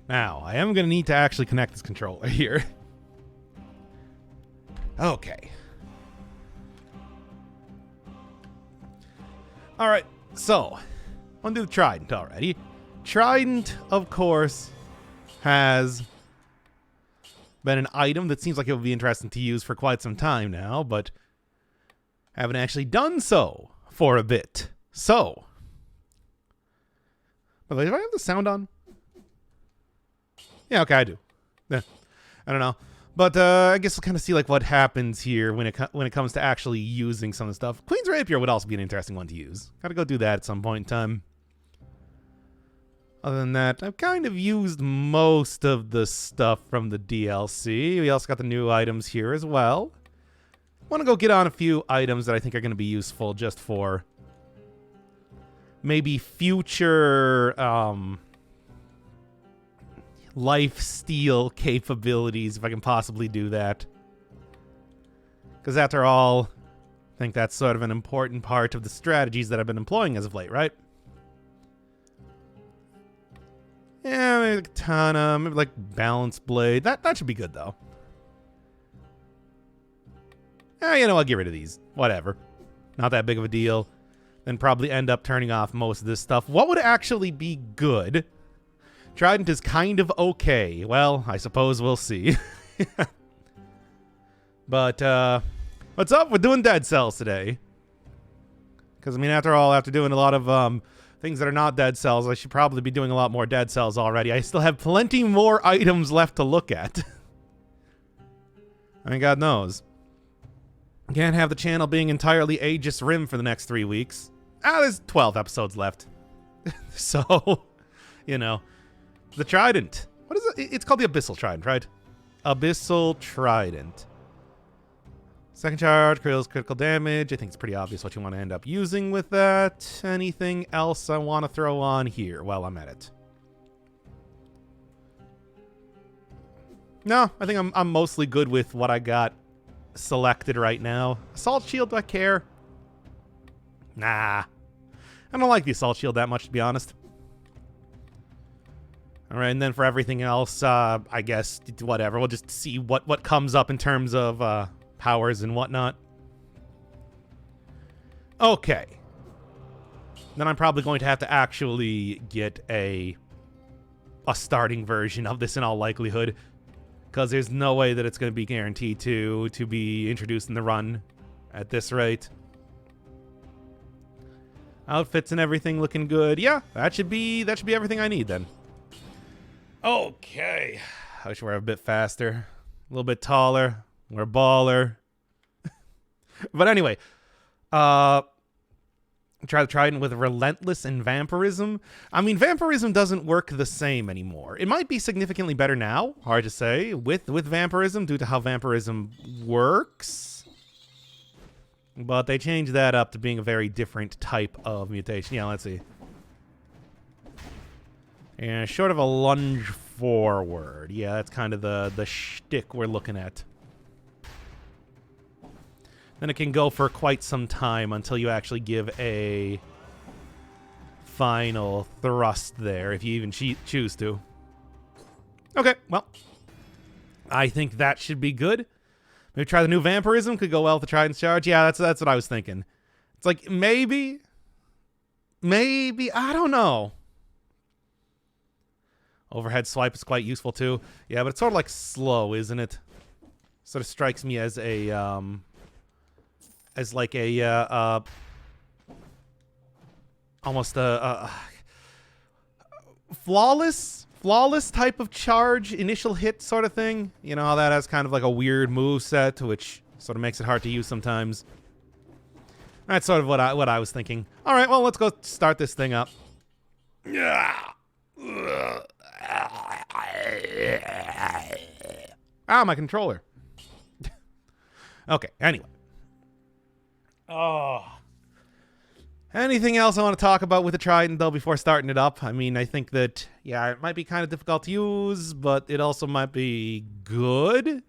Now, I am going to need to actually connect this controller here. Okay. Alright, so, I'm going to do the Trident already. Trident, of course, has been an item that seems like it would be interesting to use for quite some time now, but haven't actually done so for a bit. So, by the way, do I have the sound on? Yeah, okay, I do. I don't know. But I guess we'll kind of see like what happens here when it comes to actually using some of the stuff. Queen's Rapier would also be an interesting one to use. Gotta go do that at some point in time. Other than that, I've kind of used most of the stuff from the DLC. We also got the new items here as well. Want to go get on a few items that I think are going to be useful just for maybe future life steal capabilities, if I can possibly do that. Because after all, I think that's sort of an important part of the strategies that I've been employing as of late, right? Yeah, maybe Katana, maybe like Balance Blade. That should be good, though. You know, I'll get rid of these. Whatever. Not that big of a deal. Then probably end up turning off most of this stuff. What would actually be good? Trident is kind of okay. Well, I suppose we'll see. But, what's up? We're doing Dead Cells today. Because, I mean, after all, after doing a lot of things that are not Dead Cells, I should probably be doing a lot more Dead Cells already. I still have plenty more items left to look at. I mean, God knows. Can't have the channel being entirely Aegis Rim for the next 3 weeks. There's 12 episodes left. So, you know. The Trident. What is it? It's called the Abyssal Trident, right? Abyssal Trident. Second charge, critical damage. I think it's pretty obvious what you want to end up using with that. Anything else I want to throw on here while I'm at it? No, I think I'm mostly good with what I got selected right now. Assault Shield, do I care? Nah. I don't like the Assault Shield that much, to be honest. All right, and then for everything else, I guess, whatever. We'll just see what comes up in terms of powers and whatnot. Okay. Then I'm probably going to have to actually get a starting version of this in all likelihood, because there's no way that it's going to be guaranteed to be introduced in the run at this rate. Outfits and everything looking good. Yeah, that should be everything I need then. Okay. I wish we were a bit faster. A little bit taller. We're a baller. But anyway. Try the Trident with Relentless and Vampirism. I mean, Vampirism doesn't work the same anymore. It might be significantly better now. Hard to say. With Vampirism, due to how Vampirism works. But they changed that up to being a very different type of mutation. Yeah, let's see. And short of a lunge forward. Yeah, that's kind of the shtick we're looking at. Then it can go for quite some time until you actually give a final thrust there, if you even choose to. Okay, well, I think that should be good. Maybe try the new Vampirism. Could go well with the Trident's charge. Yeah, that's what I was thinking. It's like, maybe, I don't know. Overhead swipe is quite useful too. Yeah, but it's sort of like slow, isn't it? Sort of strikes me as a almost a flawless type of charge, initial hit sort of thing. You know how that has kind of like a weird move set, which sort of makes it hard to use sometimes. That's sort of what I was thinking. All right, well, let's go start this thing up. Ah, my controller. Okay, anyway. Oh. Anything else I want to talk about with the Trident, though, before starting it up? I mean, I think that, yeah, it might be kind of difficult to use, but it also might be good.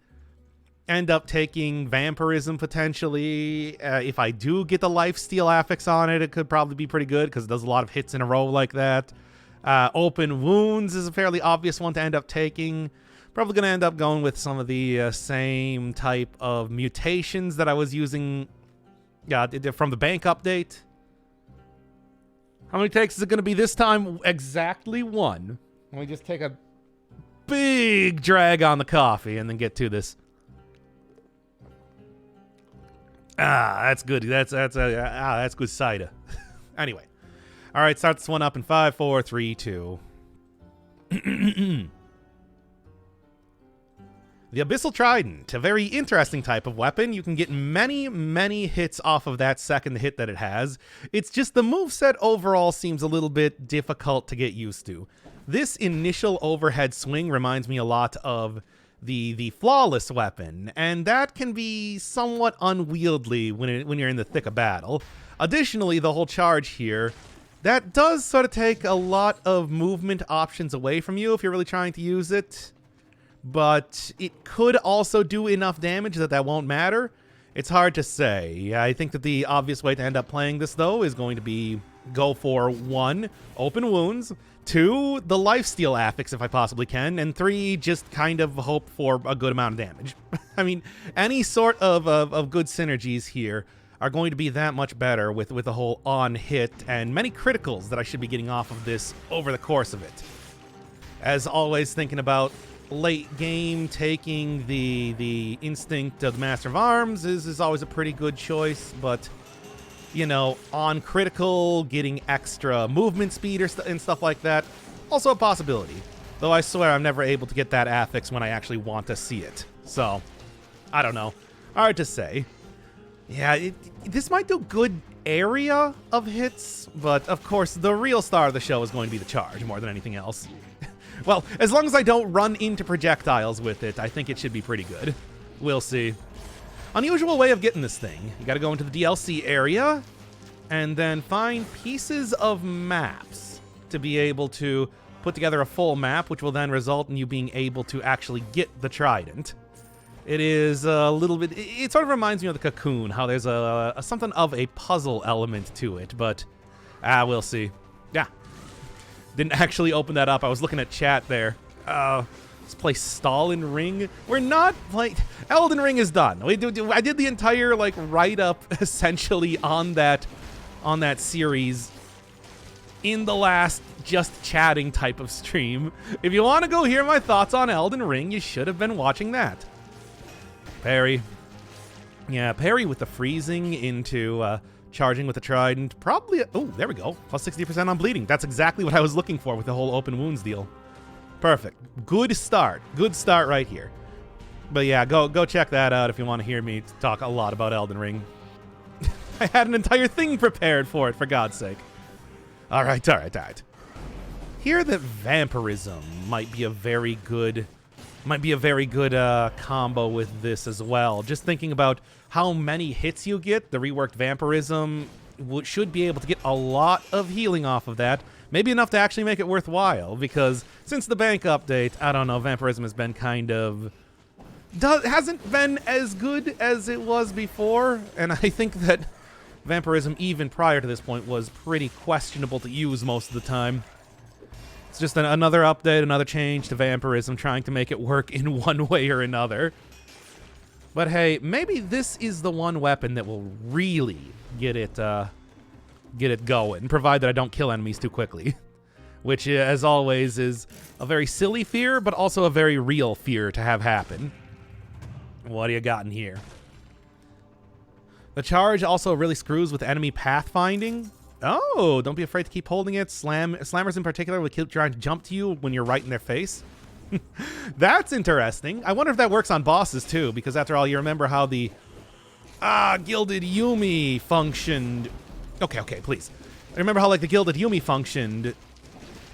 End up taking Vampirism, potentially. If I do get the Lifesteal affix on it, it could probably be pretty good, because it does a lot of hits in a row like that. Open Wounds is a fairly obvious one to end up taking. Probably going to end up going with some of the same type of mutations that I was using from the bank update. How many takes is it going to be this time? Exactly one. Let me just take a big drag on the coffee and then get to this. That's good. That's good cider. Anyway. All right, start this one up in 5, 4, 3, 2. The Abyssal Trident, a very interesting type of weapon. You can get many, many hits off of that second hit that it has. It's just the moveset overall seems a little bit difficult to get used to. This initial overhead swing reminds me a lot of the Flawless weapon, and that can be somewhat unwieldy when you're in the thick of battle. Additionally, the whole charge here, that does sort of take a lot of movement options away from you if you're really trying to use it. But it could also do enough damage that won't matter. It's hard to say. I think that the obvious way to end up playing this, though, is going to be go for 1, Open Wounds, 2, the Lifesteal Affix if I possibly can, and 3, just kind of hope for a good amount of damage. I mean, any sort of good synergies here are going to be that much better with the whole on-hit and many criticals that I should be getting off of this over the course of it. As always, thinking about late game, taking the Instinct of the Master of Arms is always a pretty good choice, but, you know, on critical, getting extra movement speed and stuff like that, also a possibility. Though I swear I'm never able to get that affix when I actually want to see it. So, I don't know. Hard to say. Yeah, this might do good area of hits, but of course the real star of the show is going to be the charge more than anything else. Well, as long as I don't run into projectiles with it, I think it should be pretty good. We'll see. Unusual way of getting this thing. You gotta go into the DLC area, and then find pieces of maps to be able to put together a full map, which will then result in you being able to actually get the Trident. It is a little bit... It sort of reminds me of the Cocoon, how there's something of a puzzle element to it, but... we'll see. Yeah. Didn't actually open that up. I was looking at chat there. Let's play Stalin Ring. We're not playing... Elden Ring is done. I did the entire, like, write-up, essentially, on that series in the last just chatting type of stream. If you want to go hear my thoughts on Elden Ring, you should have been watching that. Parry. Yeah, parry with the freezing into... charging with the Trident, probably... Oh, there we go. Plus 60% on bleeding. That's exactly what I was looking for with the whole Open Wounds deal. Perfect. Good start. Good start right here. But yeah, go check that out if you want to hear me talk a lot about Elden Ring. I had an entire thing prepared for it, for God's sake. All right. Hear that Vampirism might be a very good... combo with this as well. Just thinking about how many hits you get, the reworked Vampirism should be able to get a lot of healing off of that. Maybe enough to actually make it worthwhile, because since the bank update, I don't know, Vampirism has been kind of... hasn't been as good as it was before, and I think that Vampirism, even prior to this point, was pretty questionable to use most of the time. It's just another update, another change to Vampirism, trying to make it work in one way or another. But hey, maybe this is the one weapon that will really get it going, provided I don't kill enemies too quickly. Which, as always, is a very silly fear, but also a very real fear to have happen. What do you got in here? The charge also really screws with enemy pathfinding. Oh, don't be afraid to keep holding it. Slammers in particular will keep trying to jump to you when you're right in their face. That's interesting. I wonder if that works on bosses too, because after all, you remember how the Gilded Yumi functioned. Okay, please. I remember how like the Gilded Yumi functioned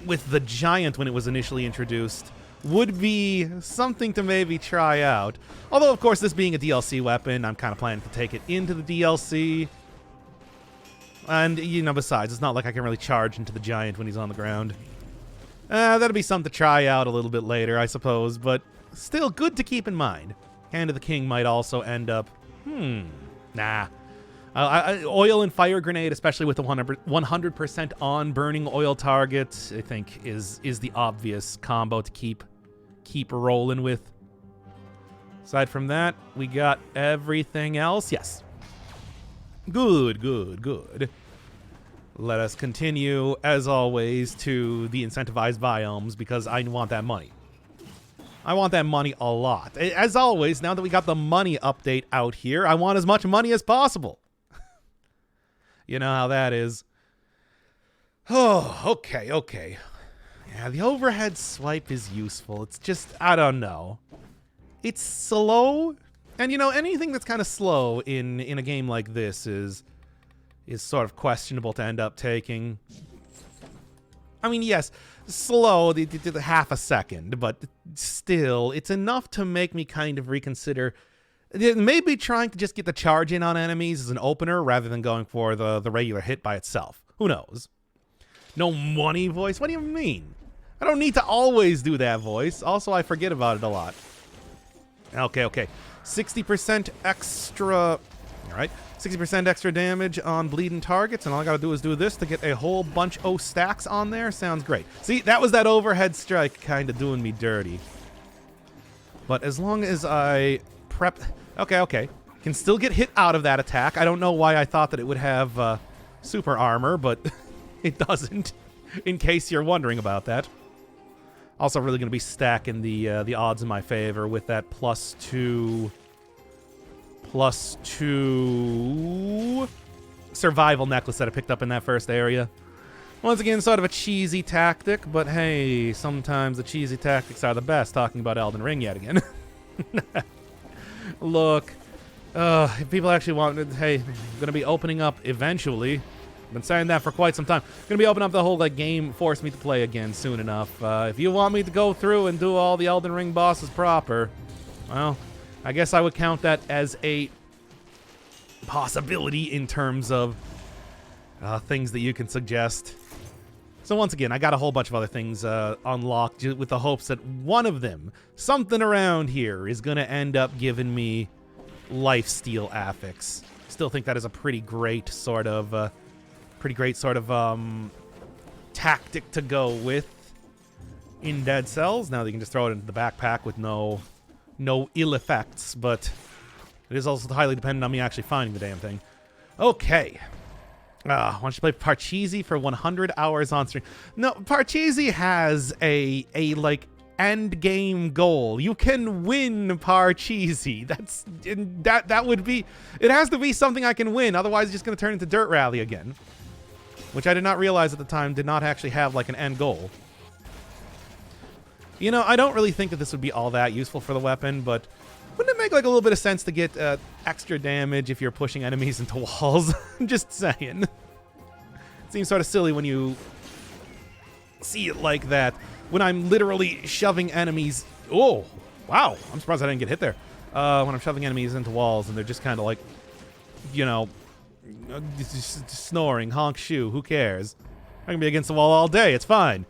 with the giant when it was initially introduced. Would be something to maybe try out. Although, of course, this being a DLC weapon, I'm kind of planning to take it into the DLC. And, you know, besides, it's not like I can really charge into the giant when he's on the ground. That'll be something to try out a little bit later, I suppose, but still good to keep in mind. Hand of the King might also end up... Nah. Oil and fire grenade, especially with the 100% on burning oil target, I think is the obvious combo to keep rolling with. Aside from that, we got everything else. Yes. Good, good, good. Let us continue, as always, to the incentivized biomes, because I want that money. I want that money a lot. As always, now that we got the money update out here, I want as much money as possible. You know how that is. Oh, okay, okay. Yeah, the overhead swipe is useful. It's just, I don't know. It's slow. And, you know, anything that's kind of slow in a game like this is sort of questionable to end up taking. I mean, yes, slow, the half a second, but still, it's enough to make me kind of reconsider. Maybe trying to just get the charge in on enemies as an opener rather than going for the regular hit by itself. Who knows? No money voice? What do you mean? I don't need to always do that voice. Also, I forget about it a lot. Okay, okay. 60% extra... All right. 60% extra damage on bleeding targets, and all I gotta do is do this to get a whole bunch of stacks on there. Sounds great. See, that was that overhead strike kind of doing me dirty. But as long as I prep... Okay, okay. Can still get hit out of that attack. I don't know why I thought that it would have super armor, but it doesn't, in case you're wondering about that. Also really going to be stacking the odds in my favor with that +2 survival necklace that I picked up in that first area. Once again, sort of a cheesy tactic, but hey, sometimes the cheesy tactics are the best, talking about Elden Ring yet again. Look, if people actually want it, hey, I'm going to be opening up eventually. I've been saying that for quite some time. I'm going to be opening up the whole game, force me to play again soon enough. If you want me to go through and do all the Elden Ring bosses proper, well, I guess I would count that as a possibility in terms of things that you can suggest. So once again, I got a whole bunch of other things unlocked with the hopes that one of them, something around here, is going to end up giving me lifesteal affix. Still think that is a pretty great sort of tactic to go with in Dead Cells. Now that you can just throw it into the backpack with no ill effects, but it is also highly dependent on me actually finding the damn thing. Okay. Why don't you play Parcheesi for 100 hours on stream? No, Parcheesi has a like end game goal. You can win Parcheesi. That would be, it has to be something I can win. Otherwise, it's just going to turn into Dirt Rally again, which I did not realize at the time did not actually have like an end goal. You know, I don't really think that this would be all that useful for the weapon, but wouldn't it make like a little bit of sense to get extra damage if you're pushing enemies into walls? I'm just saying. It seems sort of silly when you see it like that. When I'm literally shoving enemies... Oh, wow. I'm surprised I didn't get hit there. When I'm shoving enemies into walls and they're just kind of like, you know, just snoring, honk shoe, who cares? I can be against the wall all day. It's fine.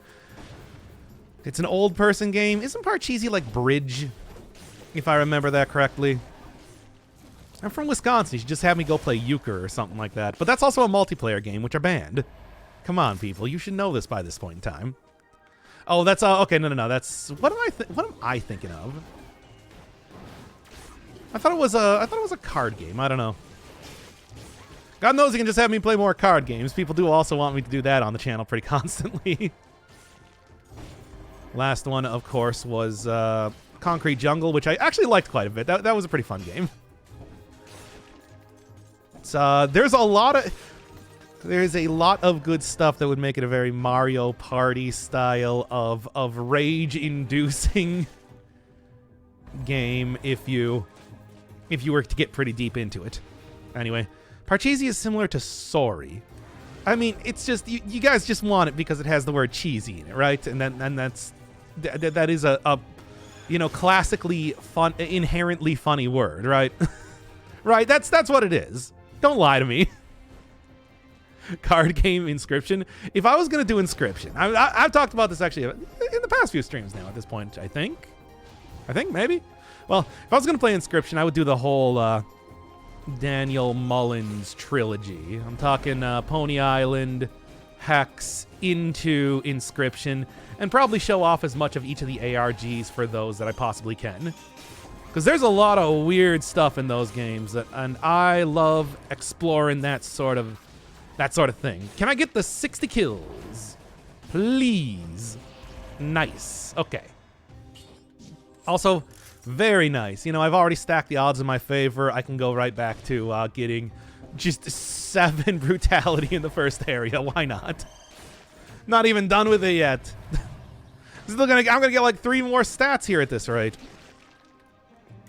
It's an old person game. Isn't Parcheesi like Bridge? If I remember that correctly. I'm from Wisconsin. You should just have me go play euchre or something like that. But that's also a multiplayer game, which are banned. Come on, people. You should know this by this point in time. Oh, that's... okay, no. That's... What am I thinking of? I thought it was a card game. I don't know. God knows you can just have me play more card games. People do also want me to do that on the channel pretty constantly. Last one, of course, was... Concrete Jungle, which I actually liked quite a bit. That was a pretty fun game. There's a lot of good stuff that would make it a very Mario Party style of rage-inducing game if you were to get pretty deep into it. Anyway, Parcheesi is similar to Sorry. I mean, it's just you guys just want it because it has the word cheesy in it, right? And that is a you know, classically fun, inherently funny word, right? Right, that's what it is. Don't lie to me. Card game Inscription. If I was going to do Inscription, I've talked about this actually in the past few streams now at this point, I think, maybe. Well, if I was going to play Inscription, I would do the whole Daniel Mullins trilogy. I'm talking Pony Island, Hex, into Inscription, and probably show off as much of each of the ARGs for those that I possibly can. Because there's a lot of weird stuff in those games, and I love exploring that sort of thing. Can I get the 60 kills? Please. Nice. Okay. Also, very nice. You know, I've already stacked the odds in my favor. I can go right back to getting just 7 brutality in the first area. Why not? Not even done with it yet. I'm gonna get like 3 more stats here at this rate.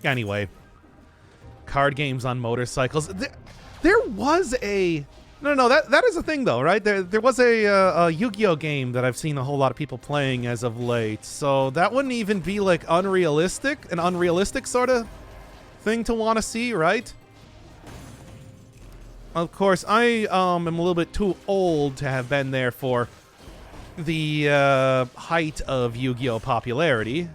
Anyway, card games on motorcycles. There was a no. That is a thing though, right? There was a Yu-Gi-Oh game that I've seen a whole lot of people playing as of late. So that wouldn't even be like an unrealistic sort of thing to want to see, right? Of course, I am a little bit too old to have been there for the height of Yu-Gi-Oh popularity.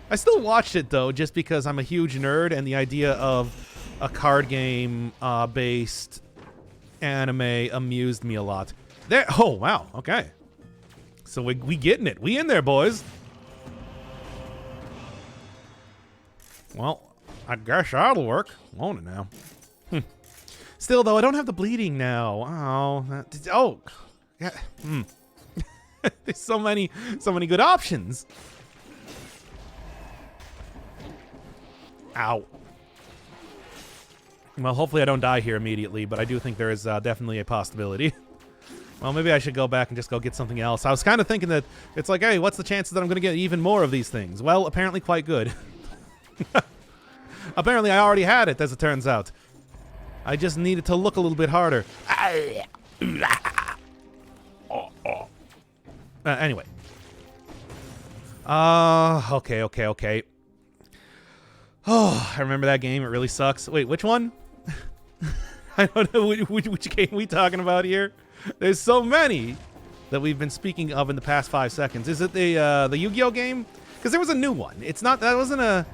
I still watched it though, just because I'm a huge nerd, and the idea of a card game based anime amused me a lot. There. Oh wow. Okay. So we getting it. We in there, boys. Well, I guess that'll work, won't it now? Still though, I don't have the bleeding now. Oh. Yeah. There's so many good options. Ow. Well, hopefully I don't die here immediately, but I do think there is definitely a possibility. Well, maybe I should go back and just go get something else. I was kind of thinking that it's like, hey, what's the chances that I'm going to get even more of these things? Well, apparently quite good. Apparently I already had it, as it turns out. I just needed to look a little bit harder. Anyway. Okay. Oh, I remember that game. It really sucks. Wait, which one? I don't know which game we talking about here. There's so many that we've been speaking of in the past 5 seconds. Is it the Yu-Gi-Oh game? Because there was a new one. It's not. That wasn't a.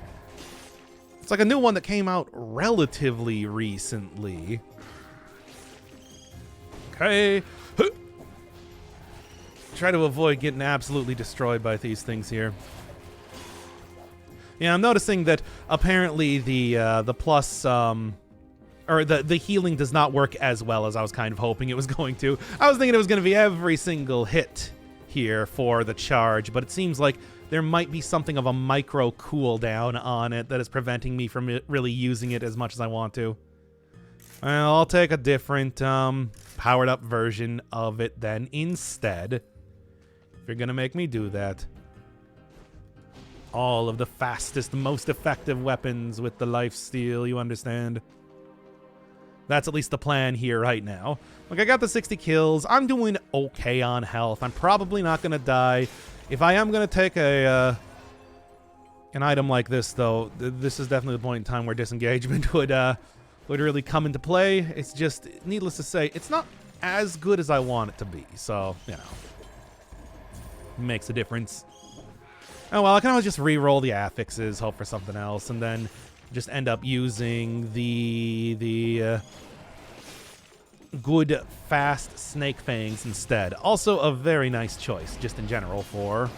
It's like a new one that came out relatively recently. Okay. Try to avoid getting absolutely destroyed by these things here. Yeah, I'm noticing that apparently the plus or the healing does not work as well as I was kind of hoping it was going to. I was thinking it was going to be every single hit here for the charge, but it seems like there might be something of a micro cooldown on it that is preventing me from really using it as much as I want to. Well, I'll take a different powered up version of it then instead. If you're going to make me do that. All of the fastest, most effective weapons with the lifesteal, you understand? That's at least the plan here right now. Look, I got the 60 kills. I'm doing okay on health. I'm probably not going to die. If I am going to take an item like this, though, this is definitely the point in time where disengagement would really come into play. It's just, needless to say, it's not as good as I want it to be. So, you know, makes a difference. Oh, well, I can always just re-roll the affixes, hope for something else, and then just end up using the good, fast Snake Fangs instead. Also a very nice choice, just in general, for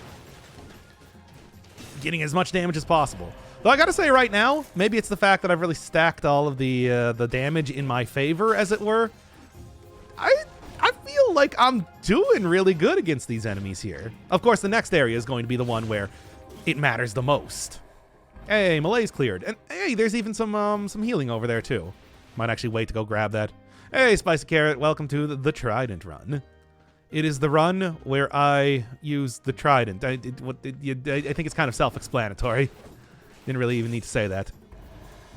getting as much damage as possible. Though I gotta say right now, maybe it's the fact that I've really stacked all of the damage in my favor, as it were. I feel like I'm doing really good against these enemies here. Of course, the next area is going to be the one where it matters the most. Hey, Malay's cleared. And hey, there's even some healing over there, too. Might actually wait to go grab that. Hey, Spicy Carrot, welcome to the Trident run. It is the run where I use the Trident. I think it's kind of self-explanatory. Didn't really even need to say that.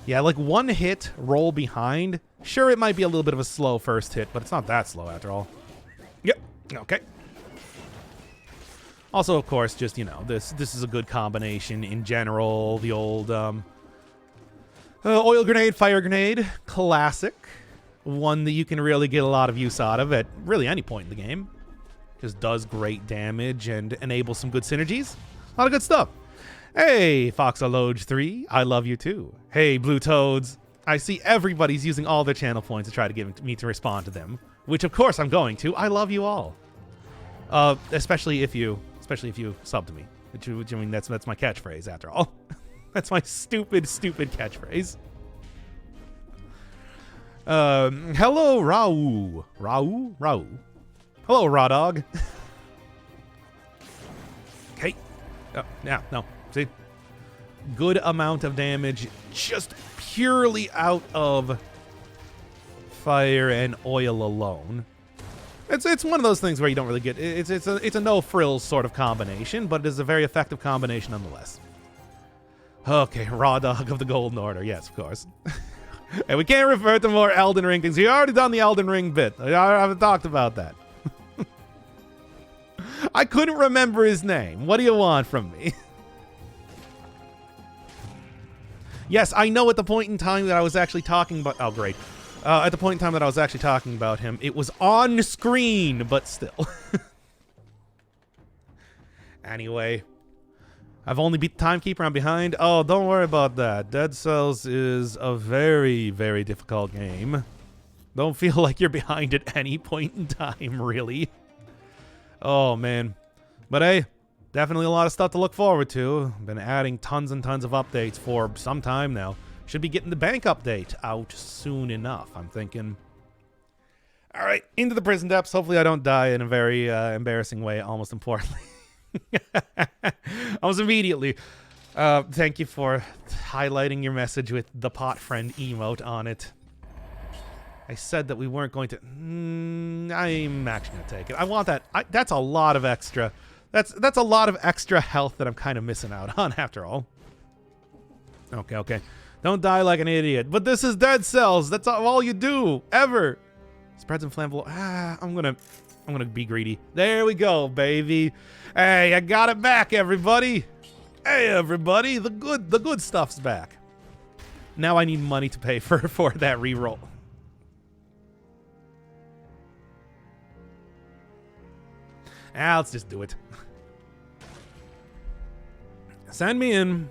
Yeah, like one hit, roll behind. Sure, it might be a little bit of a slow first hit, but it's not that slow after all. Yep, okay. Also, of course, just, you know, this is a good combination in general. The old oil grenade, fire grenade, classic. One that you can really get a lot of use out of at really any point in the game. Just does great damage and enables some good synergies. A lot of good stuff. Hey, Foxaloge 3, I love you too. Hey, Blue Toads, I see everybody's using all their channel points to try to get me to respond to them, which of course I'm going to. I love you all. Especially if you sub to me. Which I mean, that's my catchphrase after all. That's my stupid catchphrase. Hello, Rau. Hello, Raw Dog. Okay. Yeah, no. See? Good amount of damage just purely out of fire and oil alone. It's one of those things where you don't really get it's a no frills sort of combination, but it is a very effective combination nonetheless. Okay, Raw Dog of the Golden Order, yes, of course. And we can't refer to more Elden Ring things. We already done the Elden Ring bit. I haven't talked about that. I couldn't remember his name. What do you want from me? Yes, I know at the point in time that I was actually talking about... Oh, great. At the point in time that I was actually talking about him, it was on screen, but still. Anyway, I've only beat the Timekeeper. I'm behind. Oh, don't worry about that. Dead Cells is a very, very difficult game. Don't feel like you're behind at any point in time, really. Oh, man. But hey, definitely a lot of stuff to look forward to. Been adding tons and tons of updates for some time now. Should be getting the bank update out soon enough, I'm thinking. All right, into the prison depths. Hopefully I don't die in a very embarrassing way, almost importantly. Almost immediately. Thank you for highlighting your message with the pot friend emote on it. I said that we weren't going to... I'm actually going to take it. I want that. That's a lot of extra... That's a lot of extra health that I'm kind of missing out on, after all. Okay. Don't die like an idiot. But this is Dead Cells. That's all you do, ever. Spreads and flammable. I'm gonna be greedy. There we go, baby. Hey, I got it back, everybody. Hey, everybody. The good stuff's back. Now I need money to pay for that reroll. Let's just do it. Send me in.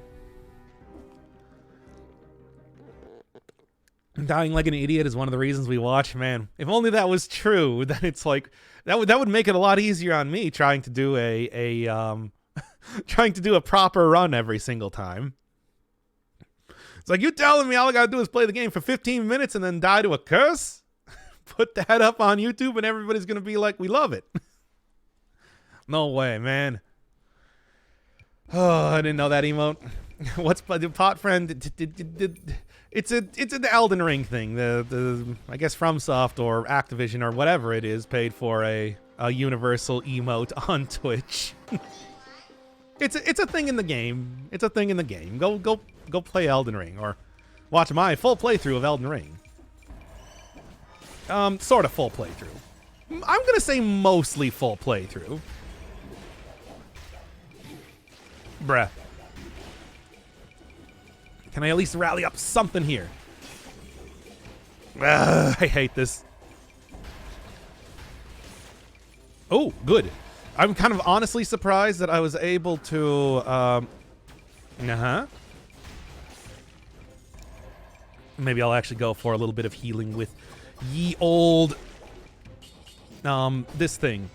Dying like an idiot is one of the reasons we watch, man. If only that was true, then it's like that would make it a lot easier on me trying to do trying to do a proper run every single time. It's like, you telling me all I gotta do is play the game for 15 minutes and then die to a curse? Put that up on YouTube and everybody's gonna be like, we love it. No way, man. Oh, I didn't know that emote. What's the pot friend? It's an Elden Ring thing. The I guess FromSoft or Activision or whatever it is paid for a universal emote on Twitch. It's a thing in the game. It's a thing in the game. Go play Elden Ring or watch my full playthrough of Elden Ring. Sort of full playthrough. I'm gonna say mostly full playthrough. Bruh. Can I at least rally up something here? I hate this. Oh, good. I'm kind of honestly surprised that I was able to... Maybe I'll actually go for a little bit of healing with ye old... this thing.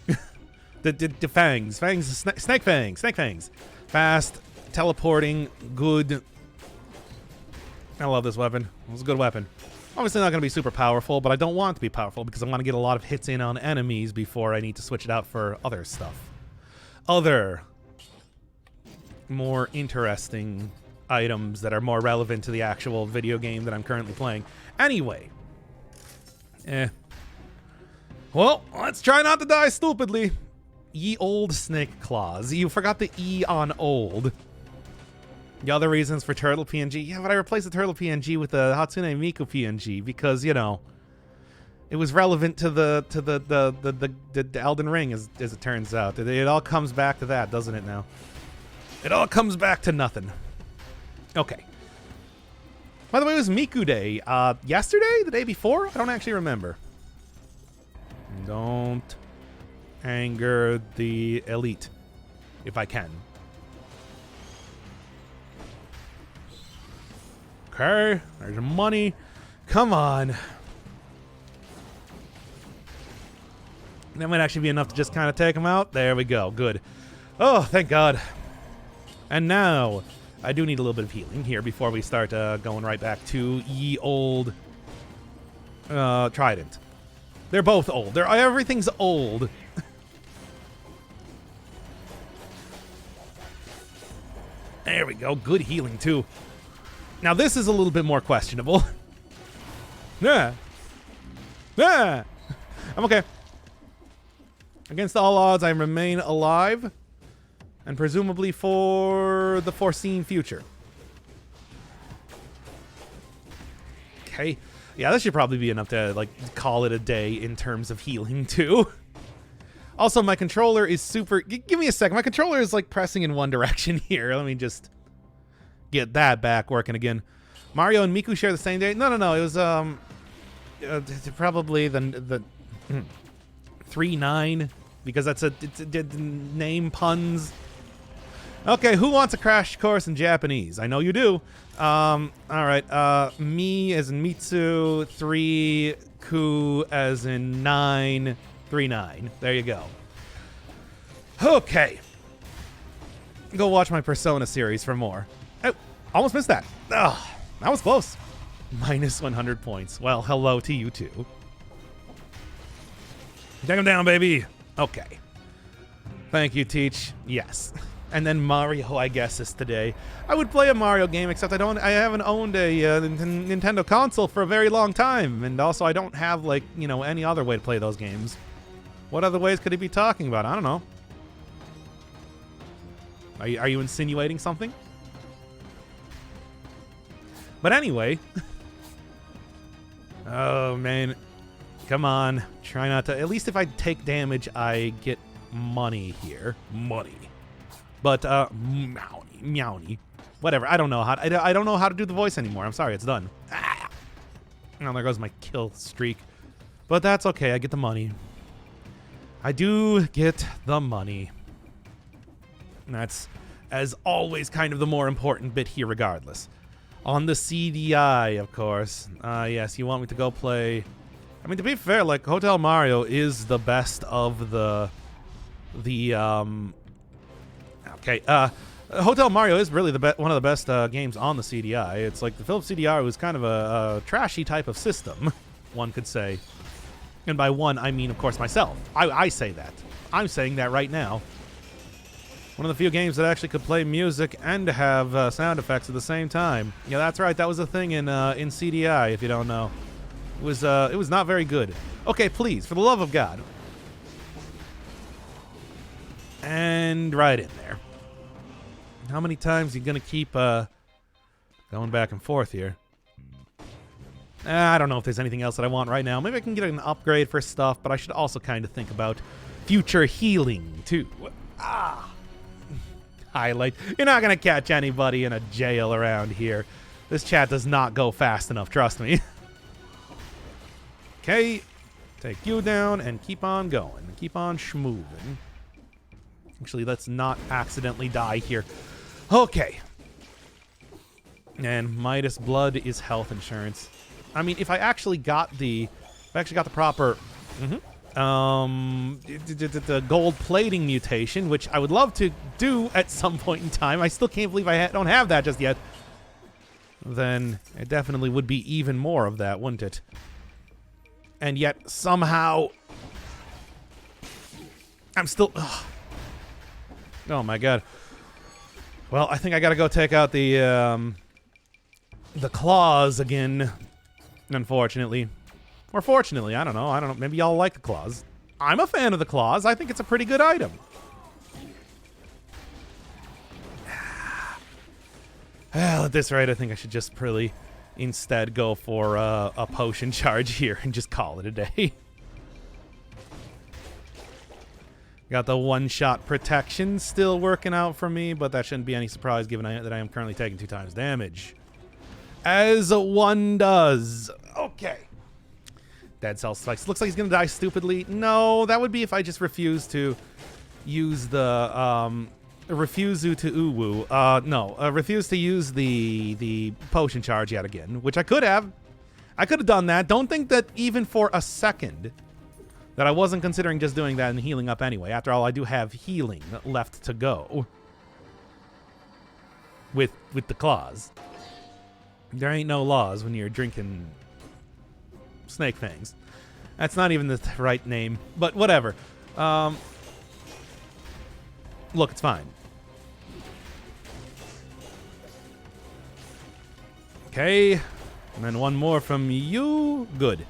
the fangs. Snake fangs. Fast, teleporting, good... I love this weapon. It was a good weapon. Obviously not going to be super powerful, but I don't want it to be powerful because I want to get a lot of hits in on enemies before I need to switch it out for other stuff. Other more interesting items that are more relevant to the actual video game that I'm currently playing. Anyway. Well, let's try not to die stupidly. Ye old snake claws. You forgot the E on old. The other reasons for Turtle PNG. Yeah, but I replaced the Turtle PNG with the Hatsune Miku PNG because, you know, it was relevant to the Elden Ring as it turns out. It all comes back to that, doesn't it now? It all comes back to nothing. Okay. By the way, it was Miku Day. Yesterday? The day before? I don't actually remember. Don't anger the elite, if I can. Okay, there's money. Come on. That might actually be enough to just kind of take him out. There we go. Good. Oh, thank God. And now, I do need a little bit of healing here before we start going right back to ye old Trident. They're both old. Everything's old. There we go. Good healing, too. Now, this is a little bit more questionable. Yeah. Yeah. I'm okay. Against all odds, I remain alive. And presumably for the foreseen future. Okay. Yeah, that should probably be enough to, like, call it a day in terms of healing, too. Also, my controller is super... Give me a second. My controller is, like, pressing in one direction here. Let me just get that back working again. Mario and Miku share the same day? No. It was, probably the 3-9, because it's name puns. Okay, who wants a crash course in Japanese? I know you do. All right. Me as in Mitsu, 3, Ku as in 9, 3-9. There you go. Okay. Go watch my Persona series for more. Oh, almost missed that. Ugh, that was close. Minus 100 points. Well, hello to you too. Take him down, baby. Okay. Thank you, Teach. Yes. And then Mario, I guess, is today. I would play a Mario game, except I haven't owned a Nintendo console for a very long time, and also I don't have, like, you know, any other way to play those games. What other ways could he be talking about? I don't know. Are you insinuating something? But anyway. Oh, man. Come on. Try not to. At least if I take damage, I get money here. Money. But, meowny. Whatever. I don't know how to, I don't know how to do the voice anymore. I'm sorry. It's done. Ah! Oh, there goes my kill streak. But that's okay. I get the money. I do get the money. And that's, as always, kind of the more important bit here regardless. On the CDI, of course. Yes, you want me to go play... I mean, to be fair, like, Hotel Mario is the best of the okay, Hotel Mario is really one of the best games on the CDI. It's like the Philips CDI was kind of a trashy type of system, one could say. And by one, I mean, of course, myself. I say that. I'm saying that right now. One of the few games that actually could play music and have sound effects at the same time. Yeah, that's right. That was a thing in CDI, if you don't know. It was not very good. Okay, please, for the love of God. And right in there. How many times are you going to keep going back and forth here? I don't know if there's anything else that I want right now. Maybe I can get an upgrade for stuff, but I should also kind of think about future healing, too. Highlight. You're not going to catch anybody in a jail around here. This chat does not go fast enough, trust me. Okay. Take you down and keep on going. Keep on schmooving. Actually, let's not accidentally die here. Okay. And Midas blood is health insurance. I mean, if I actually got the proper the gold plating mutation, which I would love to do at some point in time. I still can't believe I don't have that just yet. Then it definitely would be even more of that, wouldn't it? And yet somehow I'm still... Ugh. Oh my god. Well, I think I gotta go take out the claws again, unfortunately. Or fortunately, I don't know. Maybe y'all like the claws. I'm a fan of the claws. I think it's a pretty good item. Well, at this rate, I think I should just really instead go for a potion charge here and just call it a day. Got the one-shot protection still working out for me, but that shouldn't be any surprise given that I am currently taking 2 times damage. As one does. Okay. Dead Cell Spikes. Looks like he's going to die stupidly. No, that would be if I just refuse to use the, refuse to uwu. No, refuse to use the potion charge yet again, which I could have. I could have done that. Don't think that even for a second that I wasn't considering just doing that and healing up anyway. After all, I do have healing left to go with the claws. There ain't no laws when you're drinking snake fangs. That's not even the right name, but whatever. Look, it's fine. Okay, and then one more from you. Good.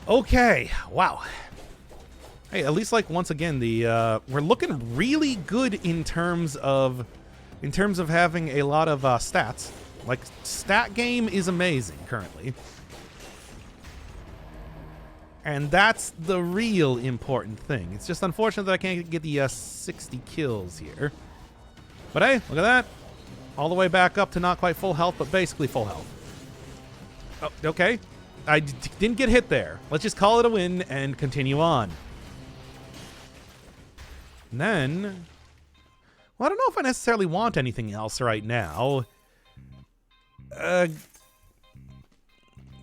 Okay, wow. Hey, at least like once again, the we're looking really good in terms of having a lot of stats. Like, stat game is amazing currently. And that's the real important thing. It's just unfortunate that I can't get the 60 kills here. But hey, look at that. All the way back up to not quite full health, but basically full health. Oh, okay. I didn't get hit there. Let's just call it a win and continue on. And then, well, I don't know if I necessarily want anything else right now.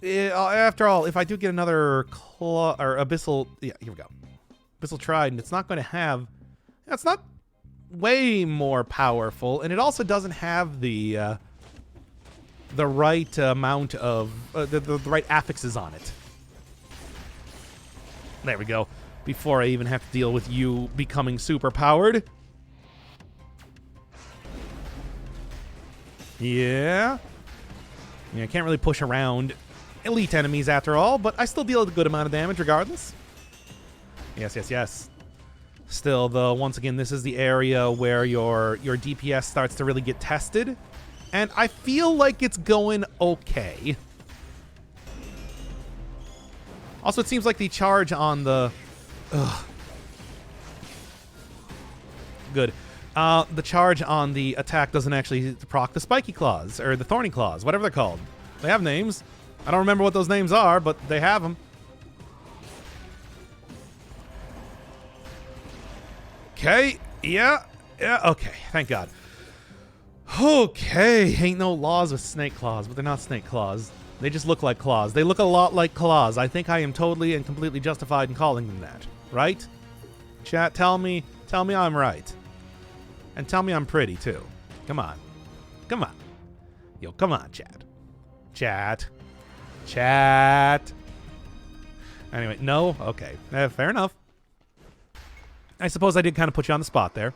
After all, if I do get another claw or abyssal, yeah, here we go. Abyssal Trident, it's not going to have. It's not way more powerful, and it also doesn't have the right amount of the right affixes on it. There we go. Before I even have to deal with you becoming super powered. Yeah. I can't really push around elite enemies after all, but I still deal a good amount of damage regardless. Yes, yes, yes. Still, though, once again, this is the area where your DPS starts to really get tested, and I feel like it's going okay. Also, it seems like the charge on the... Good. The charge on the attack doesn't actually proc the spiky claws, or the thorny claws, whatever they're called. They have names. I don't remember what those names are, but they have them. Okay, yeah, okay, thank God. Okay, ain't no laws with snake claws, but they're not snake claws. They just look like claws. They look a lot like claws. I think I am totally and completely justified in calling them that, right? Chat, tell me I'm right. And tell me I'm pretty, too. Come on. Come on. Yo, come on, chat. Chat. Chat. Anyway, no? Okay, fair enough. I suppose I did kind of put you on the spot there.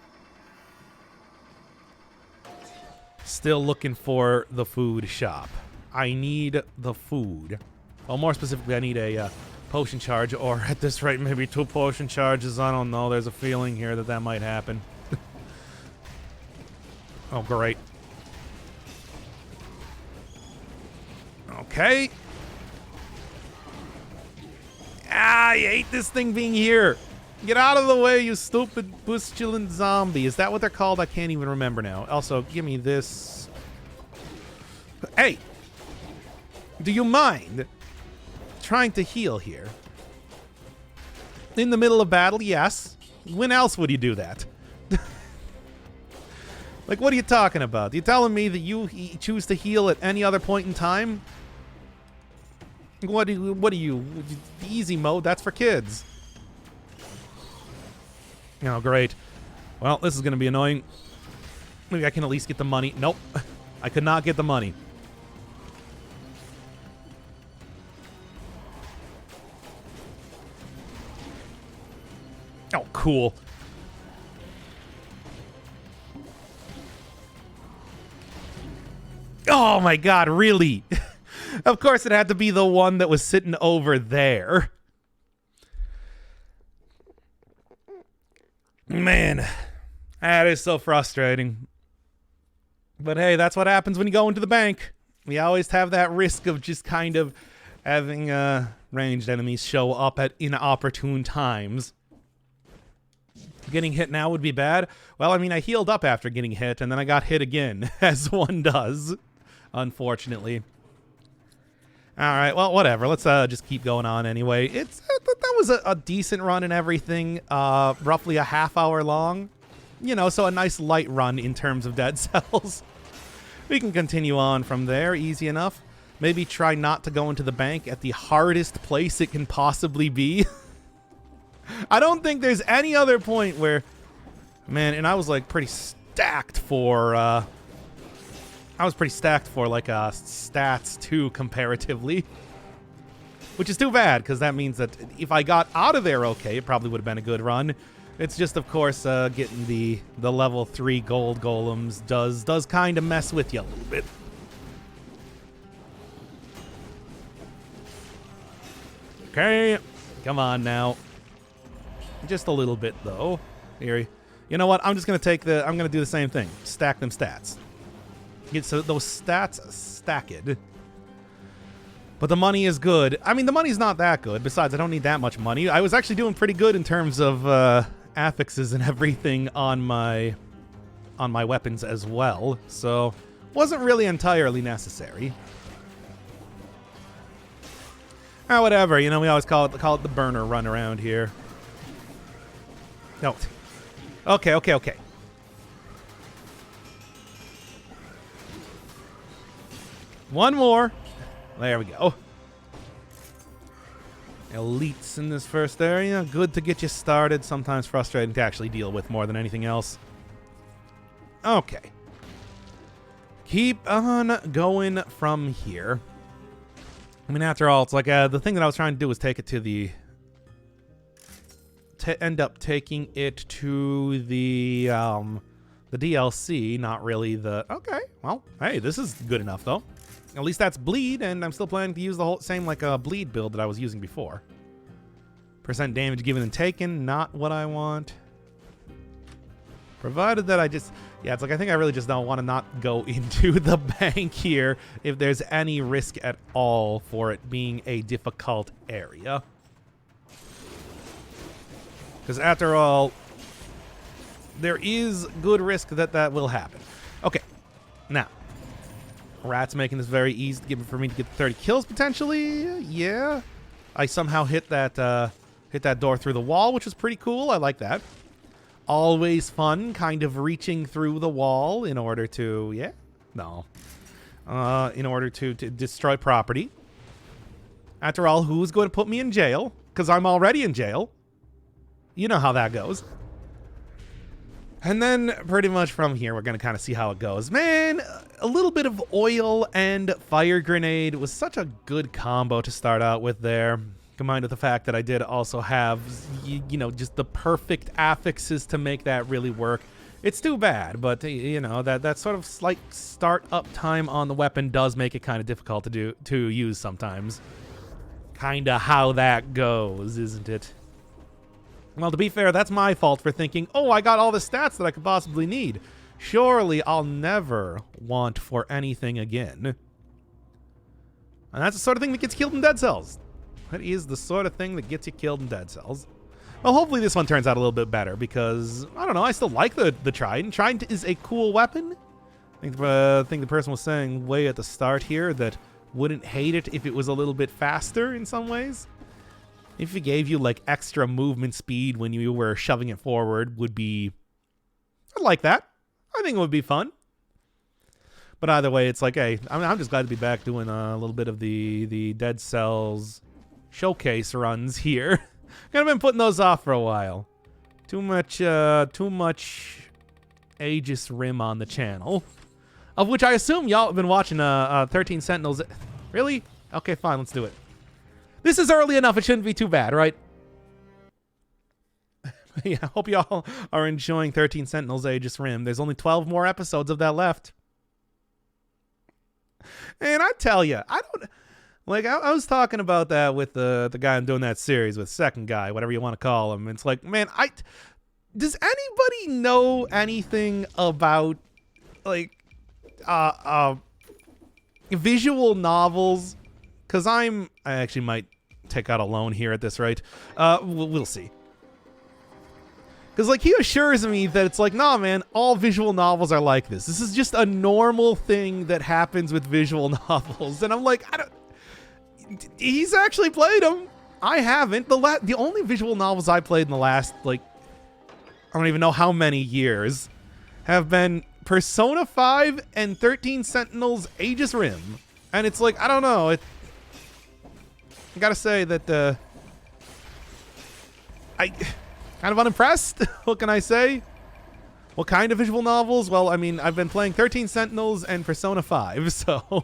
Still looking for the food shop. I need the food. Well, more specifically, I need a potion charge, or at this rate, maybe 2 potion charges. I don't know. There's a feeling here that might happen. Oh, great. Okay. Ah, I hate this thing being here. Get out of the way, you stupid pustulant zombie. Is that what they're called? I can't even remember now. Also, give me this. Hey! Do you mind trying to heal here? In the middle of battle, yes. When else would you do that? Like, what are you talking about? You telling me that you choose to heal at any other point in time? What are you? The easy mode, that's for kids. Oh, great. Well, this is going to be annoying. Maybe I can at least get the money. Nope. I could not get the money. Oh, cool. Oh my God, really? Of course it had to be the one that was sitting over there. Man, that is so frustrating. But hey, that's what happens when you go into the bank. We always have that risk of just kind of having ranged enemies show up at inopportune times. Getting hit now would be bad. Well, I mean, I healed up after getting hit, and then I got hit again, as one does, unfortunately. All right, well, whatever. Let's just keep going on anyway. That was a decent run and everything, roughly a half hour long. You know, so a nice light run in terms of dead cells. We can continue on from there, easy enough. maybe try not to go into the bank at the hardest place it can possibly be. I don't think there's any other point where, man, and I was like pretty stacked for, like stats too, comparatively. Which is too bad, because that means that if I got out of there okay, it probably would have been a good run. It's just, of course, getting the level 3 gold golems does kind of mess with you a little bit. Okay, come on now. Just a little bit, though. Here, you know what? I'm just gonna I'm gonna do the same thing. Stack them stats. Get those stats stacked. But the money is good. I mean, the money's not that good. Besides, I don't need that much money. I was actually doing pretty good in terms of affixes and everything on my weapons as well. So, wasn't really entirely necessary. Ah, whatever. You know, we always call it the burner run around here. No. Okay. One more. There we go. Elites in this first area. Good to get you started. Sometimes frustrating to actually deal with more than anything else. Okay. Keep on going from here. I mean, after all, it's like the thing that I was trying to do was take it to the... end up taking it to the DLC, not really the... Okay, well, hey, this is good enough, though. At least that's bleed, and I'm still planning to use the whole same, like, bleed build that I was using before. Percent damage given and taken, not what I want. Provided that I just... Yeah, it's like I think I really just don't want to not go into the bank here if there's any risk at all for it being a difficult area. Because after all, there is good risk that will happen. Okay, now, Rat's making this very easy for me to get 30 kills potentially. Yeah, I somehow hit that door through the wall, which was pretty cool. I like that. Always fun, kind of reaching through the wall in order to, in order to destroy property. After all, who's going to put me in jail? Because I'm already in jail. You know how that goes. And then pretty much from here, we're going to kind of see how it goes. Man, a little bit of oil and fire grenade was such a good combo to start out with there. Combined with the fact that I did also have, you know, just the perfect affixes to make that really work. It's too bad, but, you know, that sort of slight start-up time on the weapon does make it kind of difficult to use sometimes. Kind of how that goes, isn't it? Well, to be fair, that's my fault for thinking, oh, I got all the stats that I could possibly need. Surely I'll never want for anything again. And that's the sort of thing that gets killed in Dead Cells. That is the sort of thing that gets you killed in Dead Cells. Well, hopefully this one turns out a little bit better because, I don't know, I still like the Trident. Trident is a cool weapon. I think the person was saying way at the start here that wouldn't hate it if it was a little bit faster in some ways. If it gave you, like, extra movement speed when you were shoving it forward would be... I'd like that. I think it would be fun. But either way, it's like, hey, I'm just glad to be back doing a little bit of the Dead Cells showcase runs here. Kind of been putting those off for a while. Too much Aegis Rim on the channel. Of which I assume y'all have been watching 13 Sentinels. Really? Okay, fine, let's do it. This is early enough, it shouldn't be too bad, right? Yeah, I hope y'all are enjoying 13 Sentinels Aegis Rim. There's only 12 more episodes of that left. And I tell you, I don't... Like, I was talking about that with the guy I'm doing that series with, second guy, whatever you want to call him. It's like, man, does anybody know anything about, like, visual novels? Because I actually might take out a loan here at this rate. We'll see. Because, like, he assures me that it's like, nah, man, all visual novels are like this. This is just a normal thing that happens with visual novels. And I'm like, he's actually played them. I haven't. The only visual novels I played in the last, like, I don't even know how many years, have been Persona 5 and 13 Sentinels Aegis Rim. And it's like, I don't know. I gotta say that I kind of unimpressed. What can I say? What kind of visual novels? Well, I mean, I've been playing 13 Sentinels and Persona 5, so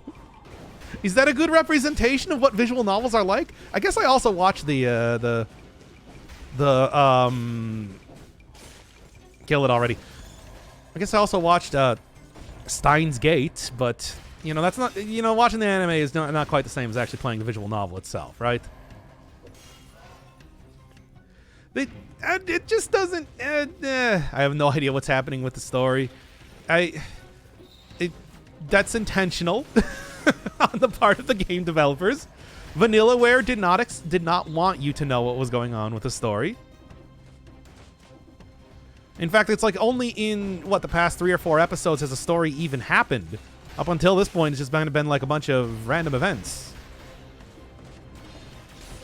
is that a good representation of what visual novels are like? I guess I also watched the kill it already. I guess I also watched Steins Gate, but you know, that's not, you know, watching the anime is not quite the same as actually playing the visual novel itself, right? It just doesn't. I have no idea what's happening with the story. That's intentional on the part of the game developers. Vanillaware did not want you to know what was going on with the story. In fact, it's like only in the past 3 or 4 episodes has a story even happened. Up until this point, it's just been like a bunch of random events.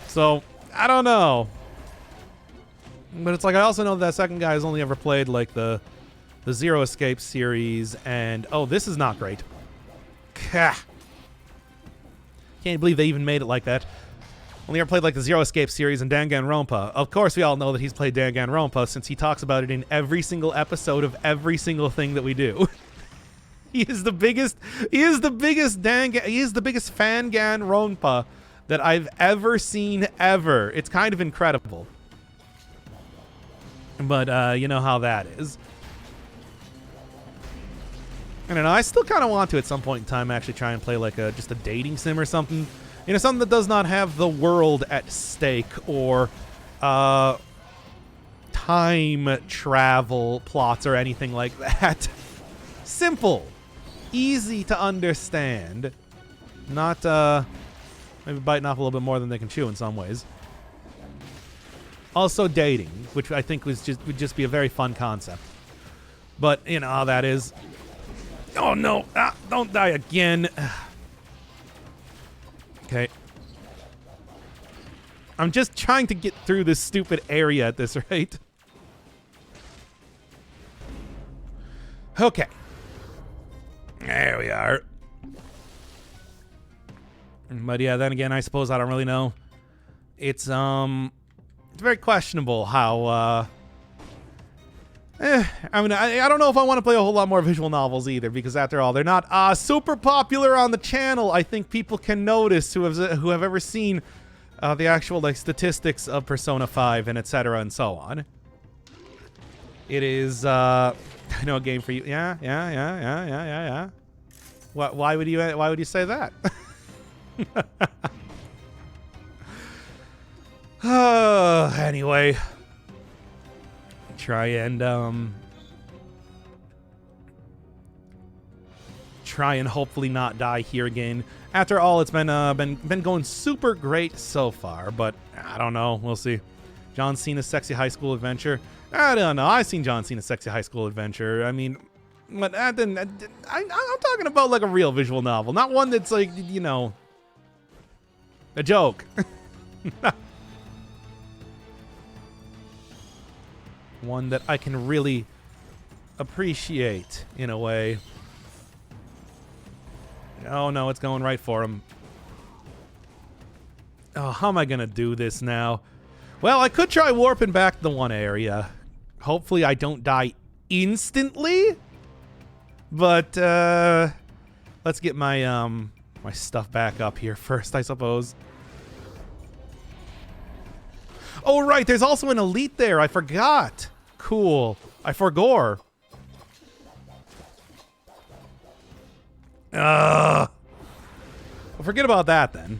So I don't know. But it's like, I also know that second guy has only ever played like the Zero Escape series, and oh, this is not great. Can't believe they even made it like that. Only ever played like the Zero Escape series and Danganronpa. Of course, we all know that he's played Danganronpa since he talks about it in every single episode of every single thing that we do. He is the biggest Fanganronpa that I've ever seen ever. It's kind of incredible. But you know how that is. I don't know. I still kind of want to at some point in time actually try and play like just a dating sim or something. You know, something that does not have the world at stake or time travel plots or anything like that. Simple, easy to understand. Not maybe biting off a little bit more than they can chew in some ways. Also dating, which I think would just be a very fun concept. But you know how that is. Oh no! Don't die again. Okay. I'm just trying to get through this stupid area at this rate. Okay. There we are. But yeah, then again, I suppose I don't really know. It's very questionable how, I mean, I don't know if I want to play a whole lot more visual novels either, because after all, they're not super popular on the channel. I think people can notice who have ever seen the actual like statistics of Persona 5 and etc. and so on. It is, I know a game for you. Yeah. Why would you say that? Anyway, try and hopefully not die here again. After all, it's been going super great so far, but I don't know. We'll see. John Cena's Sexy High School Adventure. I don't know. I've seen John Cena's Sexy High School Adventure. I mean, but I'm talking about like a real visual novel, not one that's like, you know, a joke. One that I can really appreciate in a way. Oh no, it's going right for him. Oh, how am I gonna do this now? Well, I could try warping back to the one area. Hopefully I don't die instantly. But let's get my my stuff back up here first, I suppose. Oh, right, there's also an elite there. I forgot. Cool. I forgore. Well, forget about that then.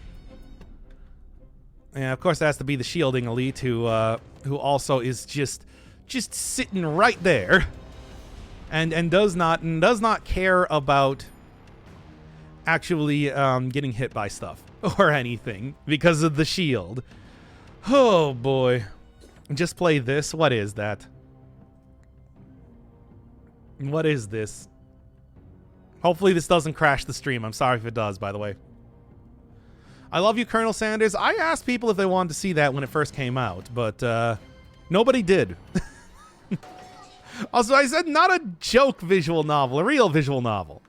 Yeah, of course it has to be the shielding elite who also is just sitting right there, and does not care about actually getting hit by stuff or anything because of the shield. Oh boy. Just play this. What is that? What is this? Hopefully this doesn't crash the stream. I'm sorry if it does, by the way. I love you, Colonel Sanders. I asked people if they wanted to see that when it first came out, but nobody did. Also, I said not a joke visual novel, a real visual novel.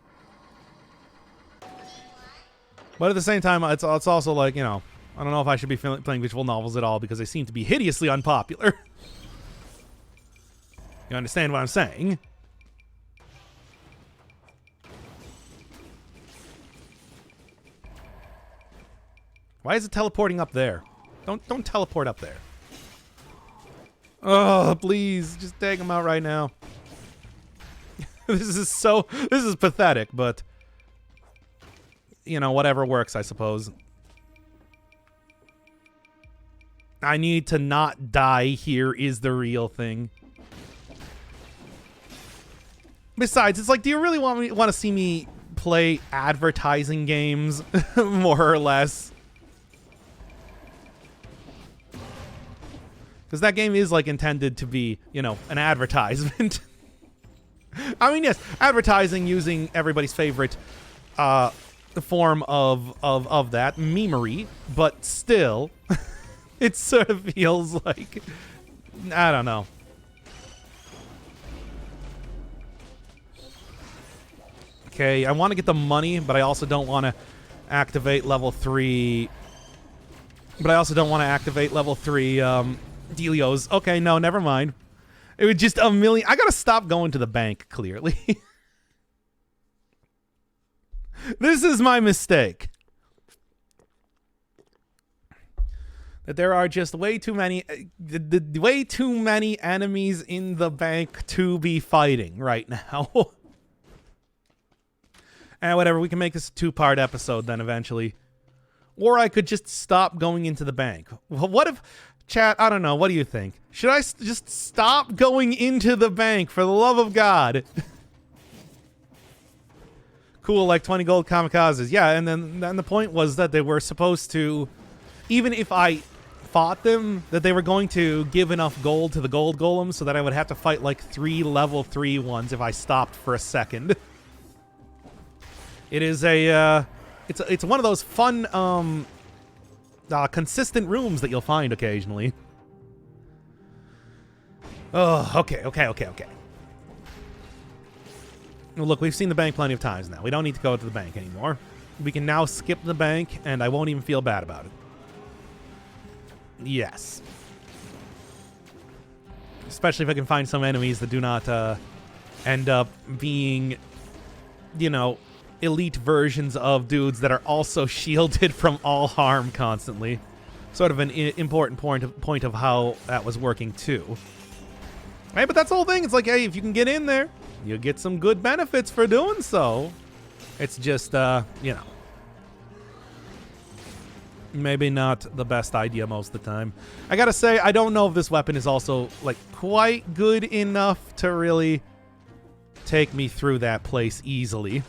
But at the same time, it's also like, you know, I don't know if I should be playing visual novels at all because they seem to be hideously unpopular. You understand what I'm saying? Why is it teleporting up there? Don't teleport up there. Oh, please, just take him out right now. This is pathetic, but you know, whatever works, I suppose. I need to not die here is the real thing. Besides, it's like, do you really want to see me play advertising games, more or less? Because that game is like intended to be, you know, an advertisement. I mean, yes, advertising using everybody's favorite form of that, memery, but still, it sort of feels like, I don't know. Okay, I want to get the money, but I also don't want to activate level 3. But I also don't want to activate level 3 Delios. Okay, no, never mind. It was just a million. I gotta stop going to the bank, clearly. This is my mistake. That there are just way too many, way too many enemies in the bank to be fighting right now. And whatever, we can make this a 2-part episode then eventually. Or I could just stop going into the bank. What if... Chat, I don't know. What do you think? Should I just stop going into the bank, for the love of God? Cool, like 20 gold kamikazes. Yeah, and then the point was that they were supposed to, even if I fought them, that they were going to give enough gold to the gold golems so that I would have to fight like 3 level 3 ones if I stopped for a second. It is a, it's one of those fun, consistent rooms that you'll find occasionally. Oh, okay. Well, look, we've seen the bank plenty of times now. We don't need to go to the bank anymore. We can now skip the bank, and I won't even feel bad about it. Yes. Especially if I can find some enemies that do not end up being, you know, elite versions of dudes that are also shielded from all harm constantly. Sort of an important point of how that was working too. Hey, but that's the whole thing. It's like, hey, if you can get in there, you'll get some good benefits for doing so. It's just, you know, maybe not the best idea most of the time. I gotta say, I don't know if this weapon is also, like, quite good enough to really take me through that place easily.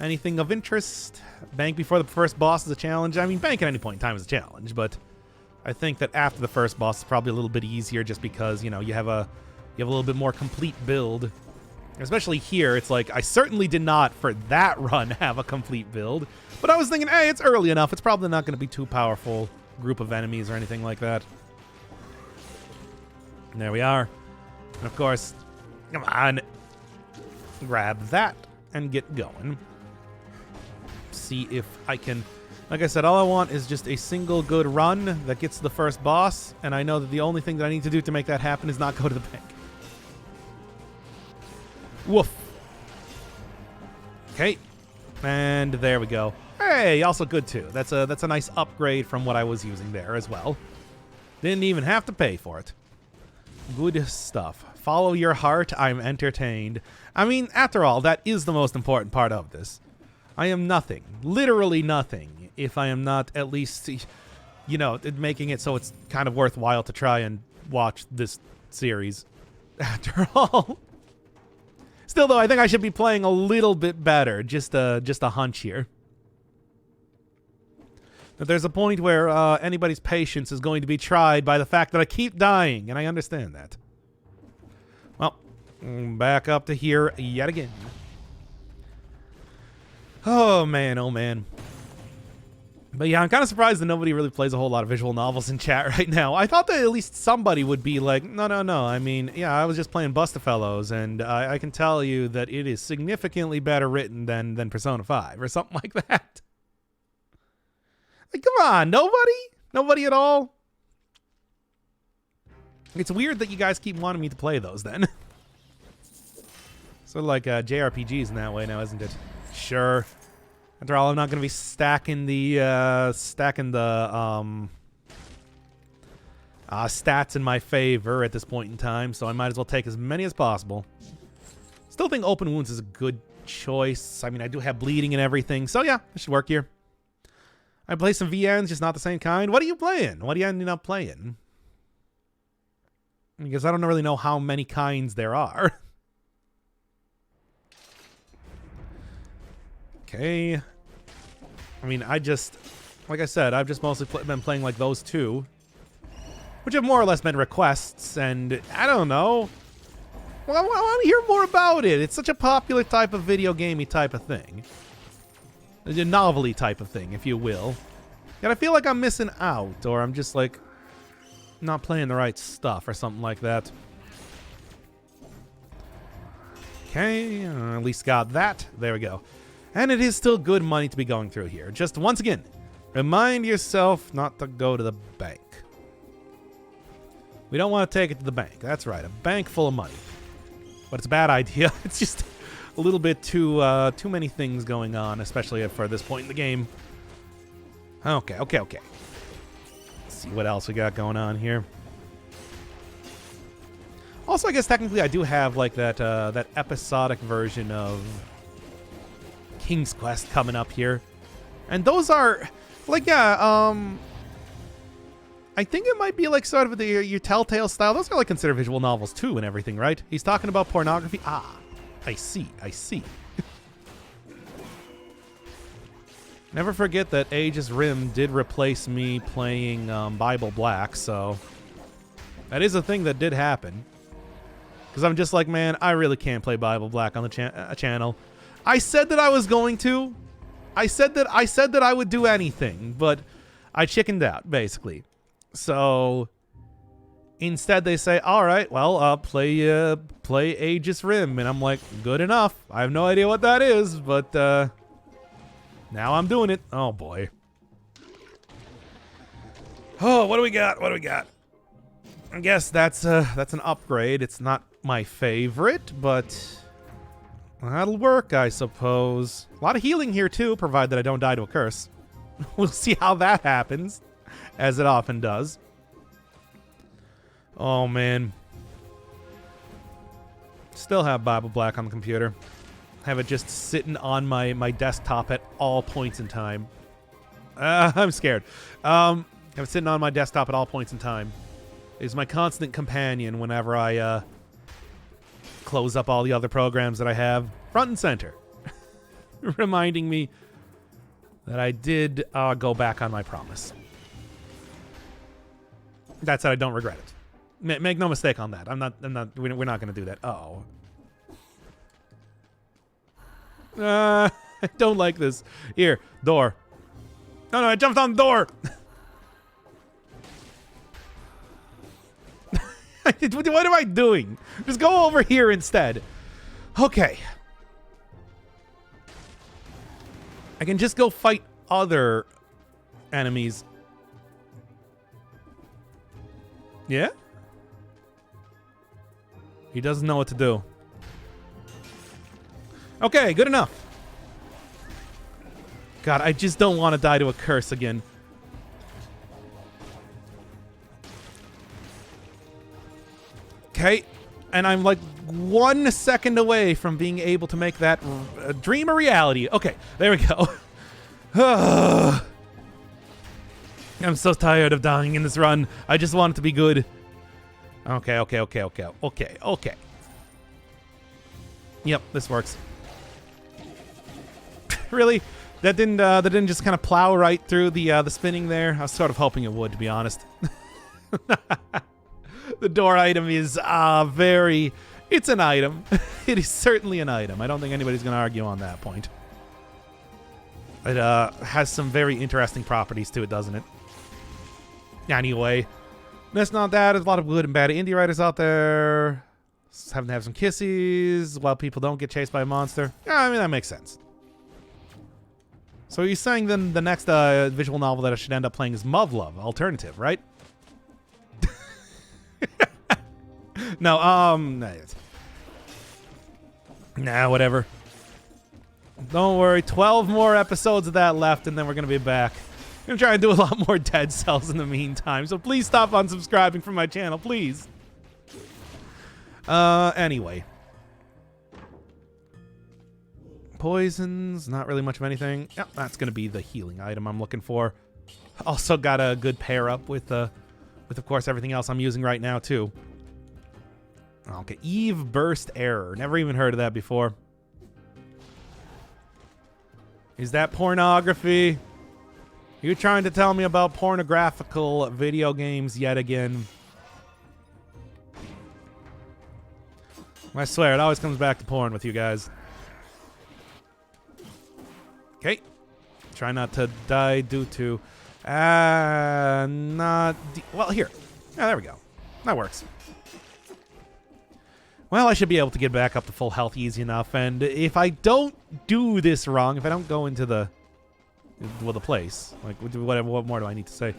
Anything of interest? Bank before the first boss is a challenge. I mean, bank at any point in time is a challenge, but I think that after the first boss is probably a little bit easier just because, you know, you have a little bit more complete build. Especially here, it's like, I certainly did not, for that run, have a complete build. But I was thinking, hey, it's early enough. It's probably not going to be too powerful group of enemies or anything like that. And there we are. And of course, come on. Grab that and get going. See if I can... Like I said, all I want is just a single good run that gets to the first boss, and I know that the only thing that I need to do to make that happen is not go to the bank. Woof. Okay. And there we go. Hey, also good too. That's a nice upgrade from what I was using there as well. Didn't even have to pay for it. Good stuff. Follow your heart. I'm entertained. I mean, after all, that is the most important part of this. I am nothing, literally nothing, if I am not at least, you know, making it so it's kind of worthwhile to try and watch this series. After all. Still, though, I think I should be playing a little bit better. Just a hunch here. That there's a point where anybody's patience is going to be tried by the fact that I keep dying, and I understand that. Well, back up to here yet again. Oh, man, oh, man. But yeah, I'm kind of surprised that nobody really plays a whole lot of visual novels in chat right now. I thought that at least somebody would be like, no. I mean, yeah, I was just playing Bustafellows, and I can tell you that it is significantly better written than Persona 5 or something like that. Like, come on, nobody? Nobody at all? It's weird that you guys keep wanting me to play those then. Sort of like JRPGs in that way now, isn't it? Sure. After all, I'm not going to be stacking the stats in my favor at this point in time, so I might as well take as many as possible. Still think open wounds is a good choice. I mean, I do have bleeding and everything, so yeah, it should work here. I play some VNs, just not the same kind. What are you playing? What are you ending up playing? Because I don't really know how many kinds there are. Okay. I mean, like I said, I've just mostly been playing like those two, which have more or less been requests, and I don't know. Well, I want to hear more about it. It's such a popular type of video gamey type of thing. A novelty type of thing, if you will. Yet I feel like I'm missing out, or I'm just like not playing the right stuff or something like that. Okay, at least got that. There we go. And it is still good money to be going through here. Just once again, remind yourself not to go to the bank. We don't want to take it to the bank. That's right, a bank full of money. But it's a bad idea. It's just a little bit too many things going on, especially for this point in the game. Okay. Let's see what else we got going on here. Also, I guess technically I do have like that episodic version of King's Quest coming up here, and those are like, yeah, I think it might be like sort of your Telltale style. Those are like considered visual novels too and everything, right? He's talking about pornography. I see. Never forget that Aegis Rim did replace me playing Bible Black, so that is a thing that did happen. Because I'm just like, man, I really can't play Bible Black on the channel. I said that I was going to. I said that I would do anything, but I chickened out, basically. So instead they say, all right, well, play Aegis Rim. And I'm like, good enough. I have no idea what that is, but now I'm doing it. Oh, boy. Oh, what do we got? I guess that's an upgrade. It's not my favorite, but that'll work, I suppose. A lot of healing here, too, provided that I don't die to a curse. We'll see how that happens, as it often does. Oh, man. Still have Bible Black on the computer. Have it just sitting on my desktop at all points in time. I'm scared. Have it sitting on my desktop at all points in time. It's my constant companion whenever I close up all the other programs that I have front and center. Reminding me that I did go back on my promise. That said, I don't regret it. Make no mistake on that. We're not going to do that. Uh-oh. I don't like this. Here, door. No, I jumped on the door. What am I doing? Just go over here instead. Okay. I can just go fight other enemies. Yeah? He doesn't know what to do. Okay, good enough. God, I just don't want to die to a curse again. Okay, and I'm like 1 second away from being able to make that dream a reality. Okay, there we go. I'm so tired of dying in this run. I just want it to be good. Okay. Yep, this works. Really? That didn't just kind of plow right through the spinning there? I was sort of hoping it would, to be honest. The door item is very... It's an item. It is certainly an item. I don't think anybody's going to argue on that point. It has some very interesting properties to it, doesn't it? Anyway, that's not that. There's a lot of good and bad indie writers out there. Having to have some kisses while people don't get chased by a monster. Yeah, I mean, that makes sense. So you're saying then the next visual novel that I should end up playing is Muv-Luv, alternative, right? No, nah, whatever. Don't worry, 12 more episodes of that left, and then we're going to be back. I'm going to try and do a lot more Dead Cells in the meantime, so please stop unsubscribing from my channel, please. Anyway. Poisons, not really much of anything. Yep, that's going to be the healing item I'm looking for. Also got a good pair up with of course, everything else I'm using right now, too. Okay, Eve Burst Error. Never even heard of that before. Is that pornography? You're trying to tell me about pornographical video games yet again. I swear, it always comes back to porn with you guys. Okay. Try not to die due to... well, here. Yeah, there we go. That works. Well, I should be able to get back up to full health easy enough, and if I don't do this wrong, if I don't go into the place, like, what more do I need to say?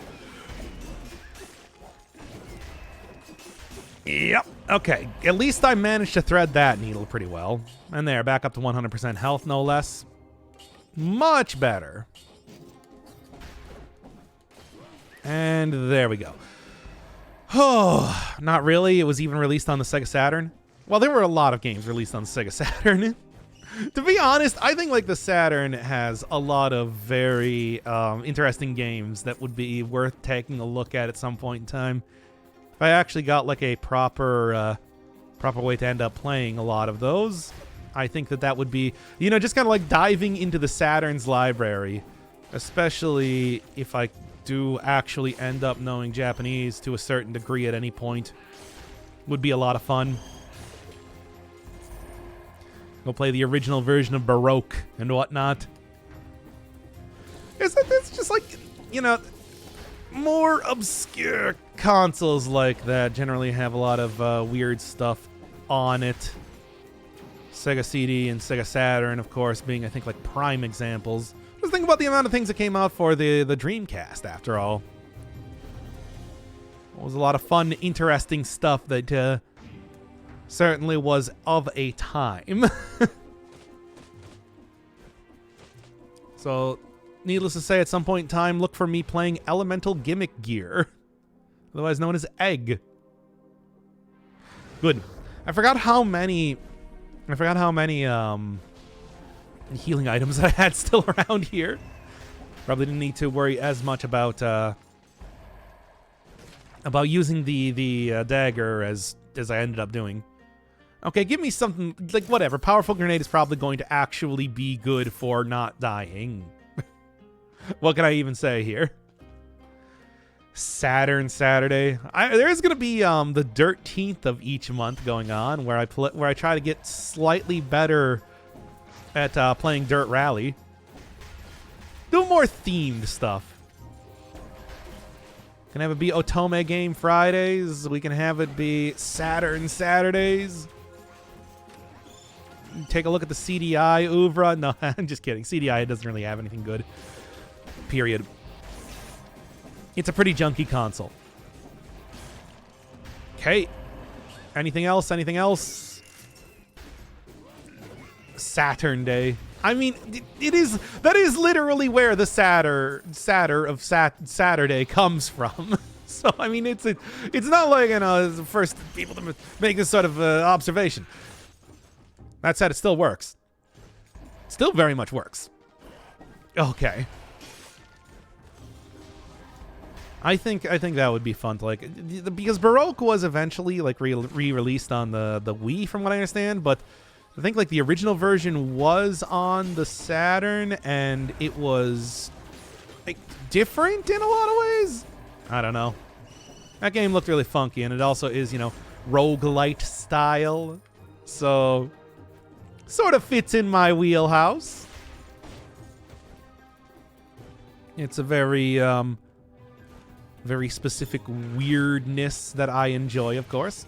Yep. Okay. At least I managed to thread that needle pretty well. And there, back up to 100% health, no less. Much better. And there we go. Oh, not really. It was even released on the Sega Saturn. Well, there were a lot of games released on the Sega Saturn. To be honest, I think like the Saturn has a lot of very interesting games that would be worth taking a look at some point in time. If I actually got like a proper way to end up playing a lot of those, I think that would be, you know, just kind of like diving into the Saturn's library, especially if I do actually end up knowing Japanese to a certain degree at any point, would be a lot of fun. Go play the original version of Baroque and whatnot. It's just like, you know, more obscure consoles like that generally have a lot of weird stuff on it. Sega CD and Sega Saturn, of course, being, I think, like prime examples. Just think about the amount of things that came out for the Dreamcast, after all. It was a lot of fun, interesting stuff that certainly was of a time. So, needless to say, at some point in time, look for me playing Elemental Gimmick Gear, otherwise known as Egg. Good. I forgot how many healing items I had still around here. Probably didn't need to worry as much about using the dagger as I ended up doing. Okay, give me something, like, whatever. Powerful Grenade is probably going to actually be good for not dying. What can I even say here? Saturn Saturday. There's going to be the 13th of each month going on where I try to get slightly better at playing Dirt Rally. Do more themed stuff. Can have it be Otome Game Fridays. We can have it be Saturn Saturdays. Take a look at the CDI oeuvre. No, I'm just kidding. CDI doesn't really have anything good. Period. It's a pretty junky console. Okay. Anything else? Anything else? Saturn Day. I mean, that is literally where the Saturday comes from. So, I mean, it's not like, you know, it's the first people to make this sort of observation. That said, it still works. Still very much works. Okay. I think that would be fun to like, because Baroque was eventually like re-released on the Wii, from what I understand, but I think like the original version was on the Saturn, and it was like different in a lot of ways. I don't know. That game looked really funky, and it also is, you know, roguelite style, so sort of fits in my wheelhouse. It's a very, very specific weirdness that I enjoy, of course.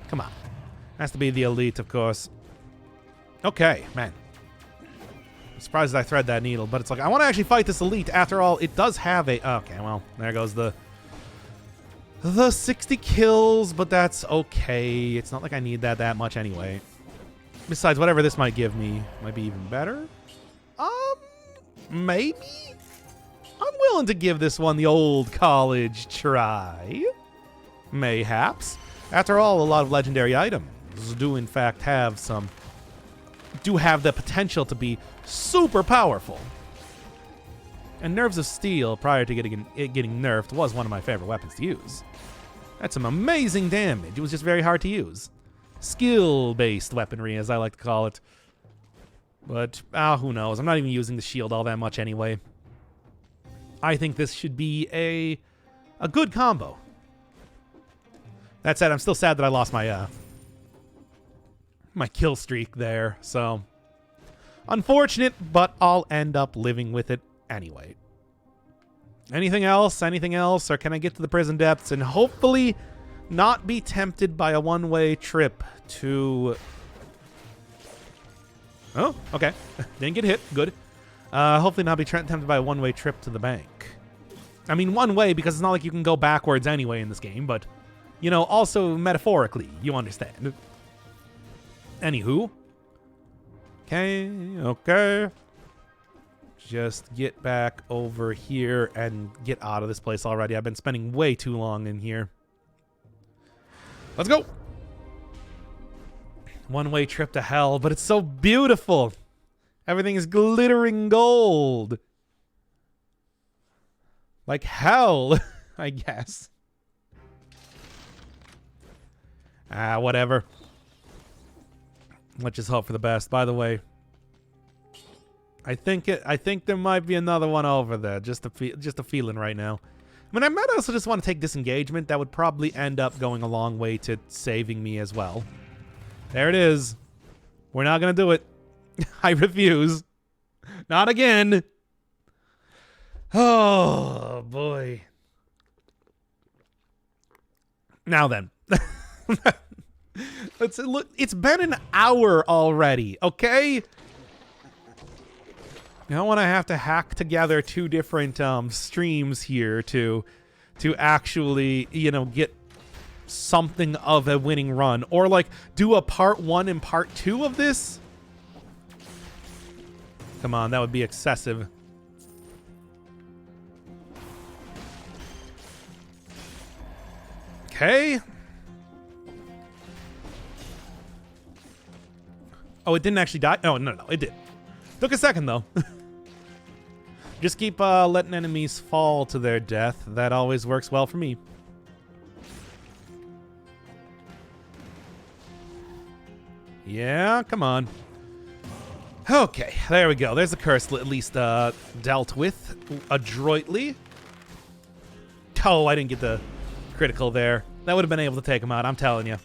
Come on. Has to be the elite, of course. Okay, man. I'm surprised I thread that needle, but it's like, I want to actually fight this elite. After all, it does have a... Okay, well, there goes the 60 kills, but that's okay. It's not like I need that much anyway. Besides, whatever this might give me might be even better. Maybe? I'm willing to give this one the old college try. Mayhaps. After all, a lot of legendary items do in fact have some... do have the potential to be super powerful. And Nerves of Steel, prior to getting nerfed, was one of my favorite weapons to use. That's some amazing damage. It was just very hard to use. Skill-based weaponry, as I like to call it. But, who knows? I'm not even using the shield all that much anyway. I think this should be a good combo. That said, I'm still sad that I lost my my kill streak there, so unfortunate, but I'll end up living with it anyway. Anything else? Anything else? Or can I get to the prison depths and hopefully not be tempted by a one-way trip to... Oh, okay. Didn't get hit. Good. Hopefully not be tempted by a one-way trip to the bank. I mean, one way, because it's not like you can go backwards anyway in this game, but, you know, also metaphorically, you understand. Anywho. Okay. Just get back over here and get out of this place already. I've been spending way too long in here. Let's go. One-way trip to hell, but it's so beautiful. Everything is glittering gold. Like hell, I guess. Whatever. Let's just hope for the best. By the way, I think there might be another one over there. Just a feeling right now. I mean, I might also just want to take disengagement. That would probably end up going a long way to saving me as well. There it is. We're not gonna do it. I refuse. Not again. Oh boy. Now then. Let's look. It's been an hour already, okay? I don't want to have to hack together two different streams here to actually, you know, get something of a winning run, or like do a part 1 and part 2 of this. Come on, that would be excessive. Okay. Oh, it didn't actually die? Oh, no, it did. Took a second, though. Just keep letting enemies fall to their death. That always works well for me. Yeah, come on. Okay, there we go. There's the curse at least dealt with adroitly. Oh, I didn't get the critical there. That would have been able to take him out, I'm telling you.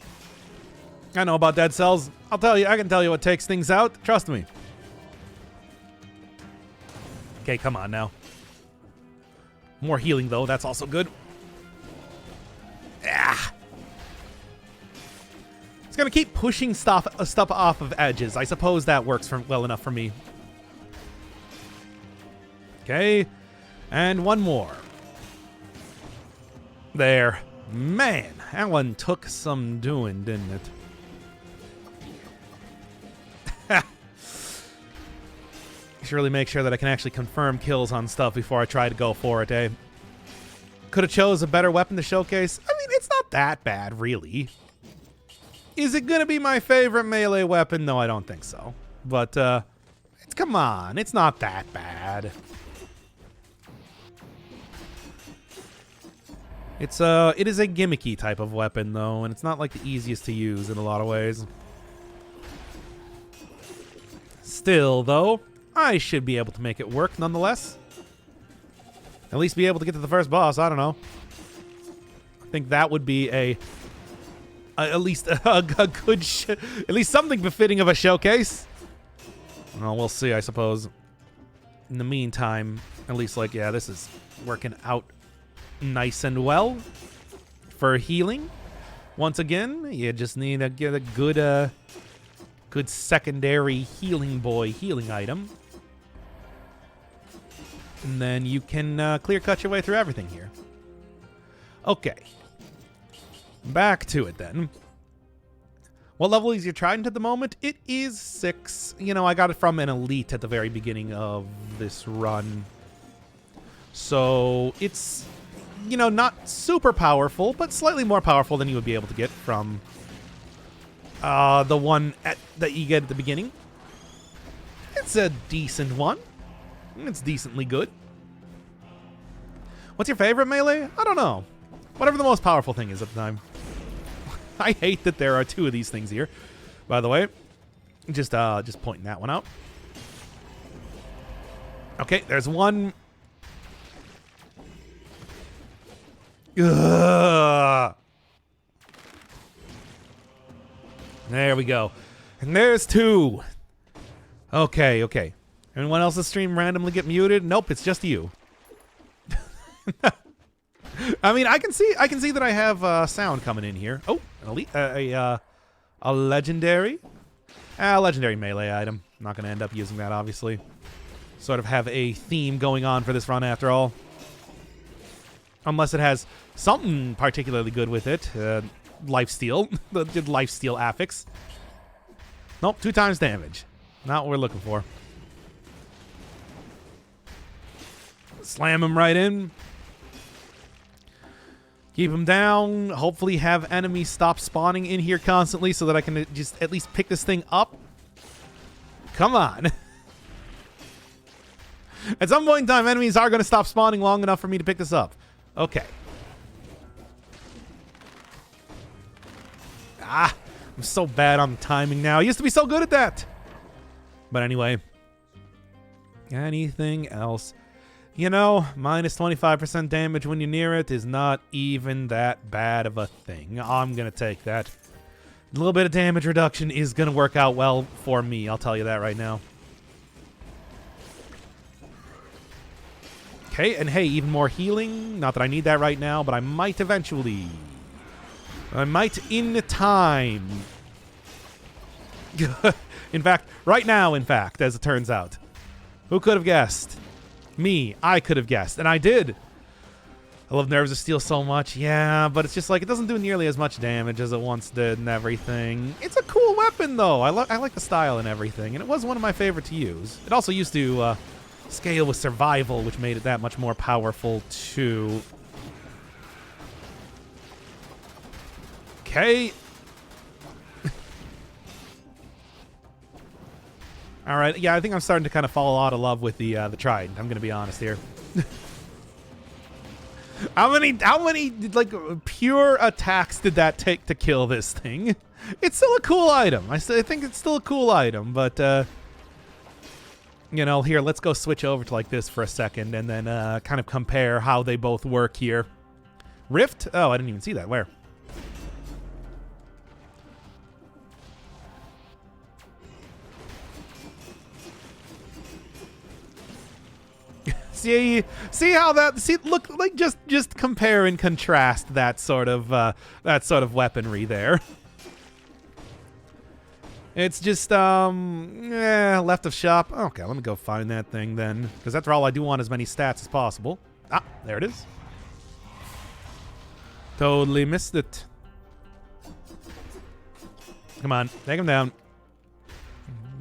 I know about dead cells. I can tell you what takes things out. Trust me. Okay, come on now. More healing, though. That's also good. Ah. It's going to keep pushing stuff off of edges. I suppose that works well enough for me. Okay. And one more. There. Man, that one took some doing, didn't it? Should really make sure that I can actually confirm kills on stuff before I try to go for it, eh? Could have chose a better weapon to showcase. I mean, it's not that bad, really. Is it gonna be my favorite melee weapon? No, I don't think so. But, come on, it's not that bad. It is a gimmicky type of weapon, though, and it's not, like, the easiest to use in a lot of ways. Still, though, I should be able to make it work nonetheless. At least be able to get to the first boss. I don't know. I think that would be at least a good, at least something befitting of a showcase. Well, we'll see, I suppose. in the meantime, at least, like, yeah, this is working out nice and well for healing. Once again, you just need to get a good secondary healing boy healing item. And then you can clear-cut your way through everything here. Okay. Back to it, then. What level is your Trident at the moment? It is 6. You know, I got it from an elite at the very beginning of this run. So, it's, you know, not super powerful, but slightly more powerful than you would be able to get from the one that you get at the beginning. It's a decent one. It's decently good. What's your favorite melee? I don't know. Whatever the most powerful thing is at the time. I hate that there are 2 of these things here, by the way. Just pointing that one out. Okay, there's one. Ugh. There we go. And there's 2. Okay, okay. Anyone else's stream randomly get muted? Nope, it's just you. I mean, I can see that I have sound coming in here. Oh, an elite, a legendary, legendary melee item. I'm not going to end up using that, obviously. Sort of have a theme going on for this run, after all. Unless it has something particularly good with it. Lifesteal, the lifesteal affix. Nope, 2 times damage. Not what we're looking for. Slam him right in. Keep him down. Hopefully have enemies stop spawning in here constantly so that I can just at least pick this thing up. Come on. At some point in time, enemies are going to stop spawning long enough for me to pick this up. Okay. Ah, I'm so bad on the timing now. I used to be so good at that. But anyway. Anything else? You know, minus 25% damage when you're near it is not even that bad of a thing. I'm going to take that. A little bit of damage reduction is going to work out well for me. I'll tell you that right now. Okay, and hey, even more healing. Not that I need that right now, but I might eventually. I might in time. In fact, right now, in fact, as it turns out. Who could have guessed? Me. I could have guessed, and I did. I love Nerves of Steel so much. Yeah, but it's just like, it doesn't do nearly as much damage as it once did and everything. It's a cool weapon, though. I like the style and everything, and it was one of my favorite to use. It also used to scale with survival, which made it that much more powerful, too. Okay. All right. Yeah, I think I'm starting to kind of fall out of love with the Trident. I'm going to be honest here. How many like pure attacks did that take to kill this thing? It's still a cool item. I think it's still a cool item, but you know, here, let's go switch over to like this for a second and then kind of compare how they both work here. Rift? Oh, I didn't even see that. Where? See how that look like, just compare and contrast that sort of weaponry there. It's just left of shop. Okay, let me go find that thing then, because after all, I do want as many stats as possible. Ah, there it is. Totally missed it. Come on, take him down.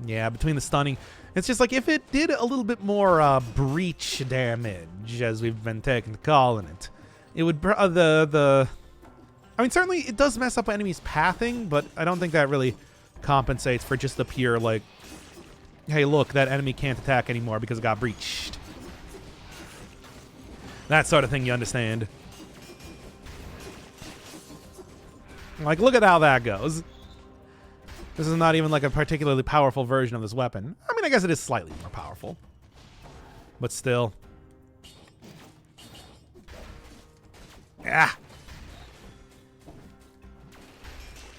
Yeah, between the stunning. It's just like, if it did a little bit more breach damage, as we've been taking to calling it, it would I mean, certainly it does mess up enemies' pathing, but I don't think that really compensates for just the pure, like, hey, look, that enemy can't attack anymore because it got breached. That sort of thing, you understand. Like, look at how that goes. This is not even like a particularly powerful version of this weapon. I mean, I guess it is slightly more powerful. But still. Ah.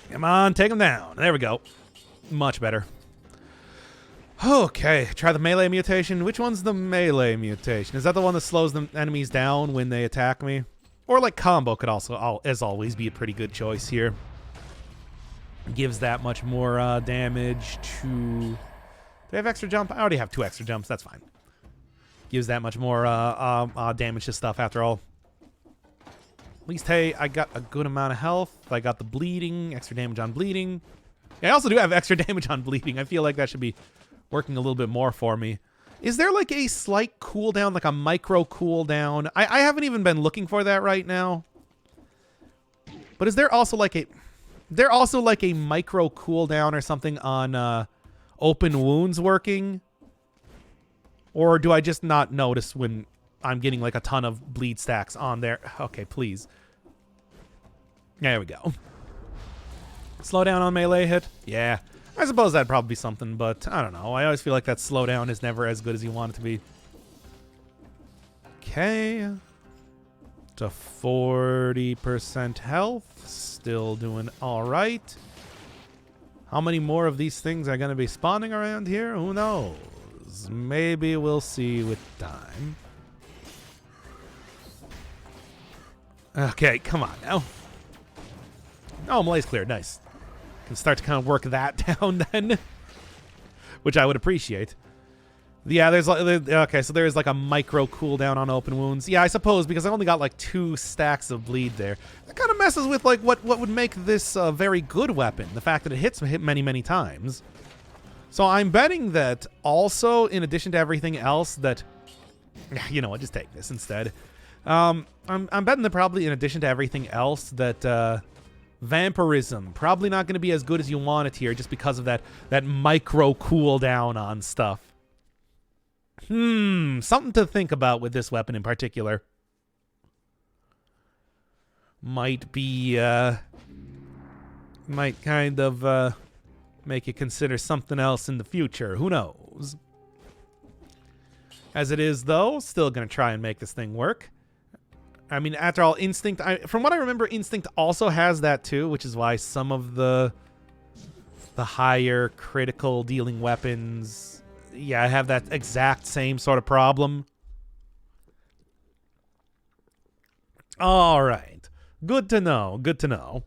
Come on, take him down. There we go. Much better. Okay, try the melee mutation. Which one's the melee mutation? Is that the one that slows the enemies down when they attack me? Or like combo could also, as always, be a pretty good choice here. Gives that much more damage to... Do I have extra jump? I already have 2 extra jumps. That's fine. Gives that much more damage to stuff after all. At least, hey, I got a good amount of health. I got the bleeding, extra damage on bleeding. I also do have extra damage on bleeding. I feel like that should be working a little bit more for me. Is there like a slight cooldown, like a micro cooldown? I haven't even been looking for that right now. But is there also like a... micro cooldown or something on open wounds working? Or do I just not notice when I'm getting like a ton of bleed stacks on there? Okay, please. There we go. Slow down on melee hit? Yeah. I suppose that'd probably be something, but I don't know. I always feel like that slowdown is never as good as you want it to be. Okay. To 40% health. Still doing all right. How many more of these things are going to be spawning around here? Who knows? Maybe we'll see with time. Okay, come on now. Oh, melee's clear. Nice. Can start to kind of work that down then, which I would appreciate. Yeah, there's like, okay, so there is like a micro cooldown on open wounds. Yeah, I suppose because I only got like 2 stacks of bleed there. That kind of messes with like what would make this a very good weapon. The fact that it hits many times. So I'm betting that also, in addition to everything else, that you know what, just take this instead. I'm betting that probably in addition to everything else that vampirism probably not going to be as good as you want it here, just because of that micro cooldown on stuff. Something to think about with this weapon in particular. Might be, might kind of, make you consider something else in the future. Who knows? As it is, though, still gonna try and make this thing work. I mean, after all, Instinct, from what I remember, Instinct also has that too, which is why some of the higher critical dealing weapons... Yeah, I have that exact same sort of problem. All right. Good to know. Good to know.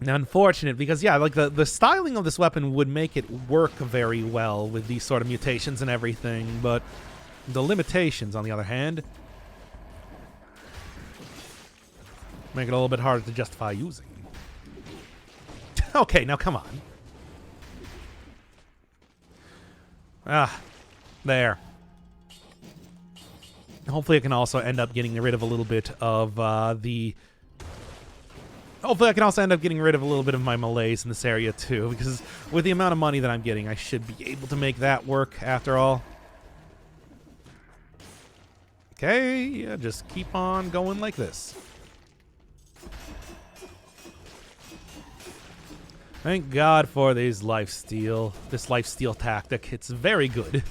Unfortunate, because, yeah, like the styling of this weapon would make it work very well with these sort of mutations and everything, but the limitations, on the other hand, make it a little bit harder to justify using. Okay, now come on. There. Hopefully I can also end up getting rid of a little bit of Hopefully I can also end up getting rid of a little bit of my malaise in this area too, because with the amount of money that I'm getting, I should be able to make that work after all. Okay, yeah, just keep on going like this. Thank God for this lifesteal tactic. It's very good.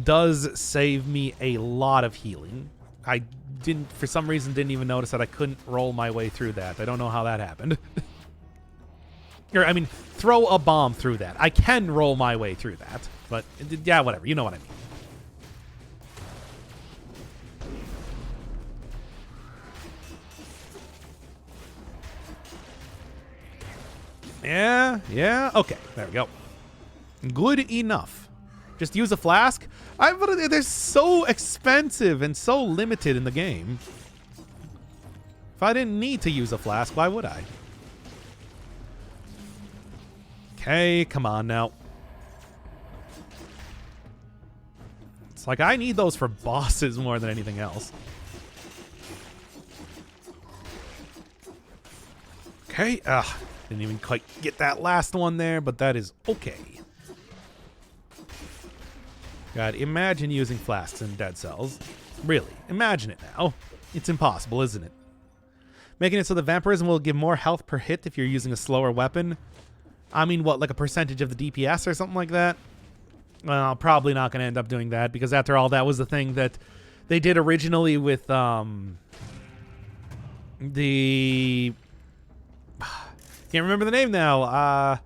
Does save me a lot of healing. I didn't, for some reason, didn't even notice that I couldn't roll my way through that. I don't know how that happened. Or, I mean, throw a bomb through that. I can roll my way through that. But, yeah, whatever. You know what I mean. Yeah, okay, there we go. Good enough. Just use a flask? They're so expensive and so limited in the game. If I didn't need to use a flask, why would I? Okay, come on now. It's like I need those for bosses more than anything else. Okay, didn't even quite get that last one there, but that is okay. God, imagine using flasks in Dead Cells. Really, imagine it now. It's impossible, isn't it? Making it so the vampirism will give more health per hit if you're using a slower weapon. I mean, what, like a percentage of the DPS or something like that? Well, probably not going to end up doing that, because after all, that was the thing that they did originally with Can't remember the name now.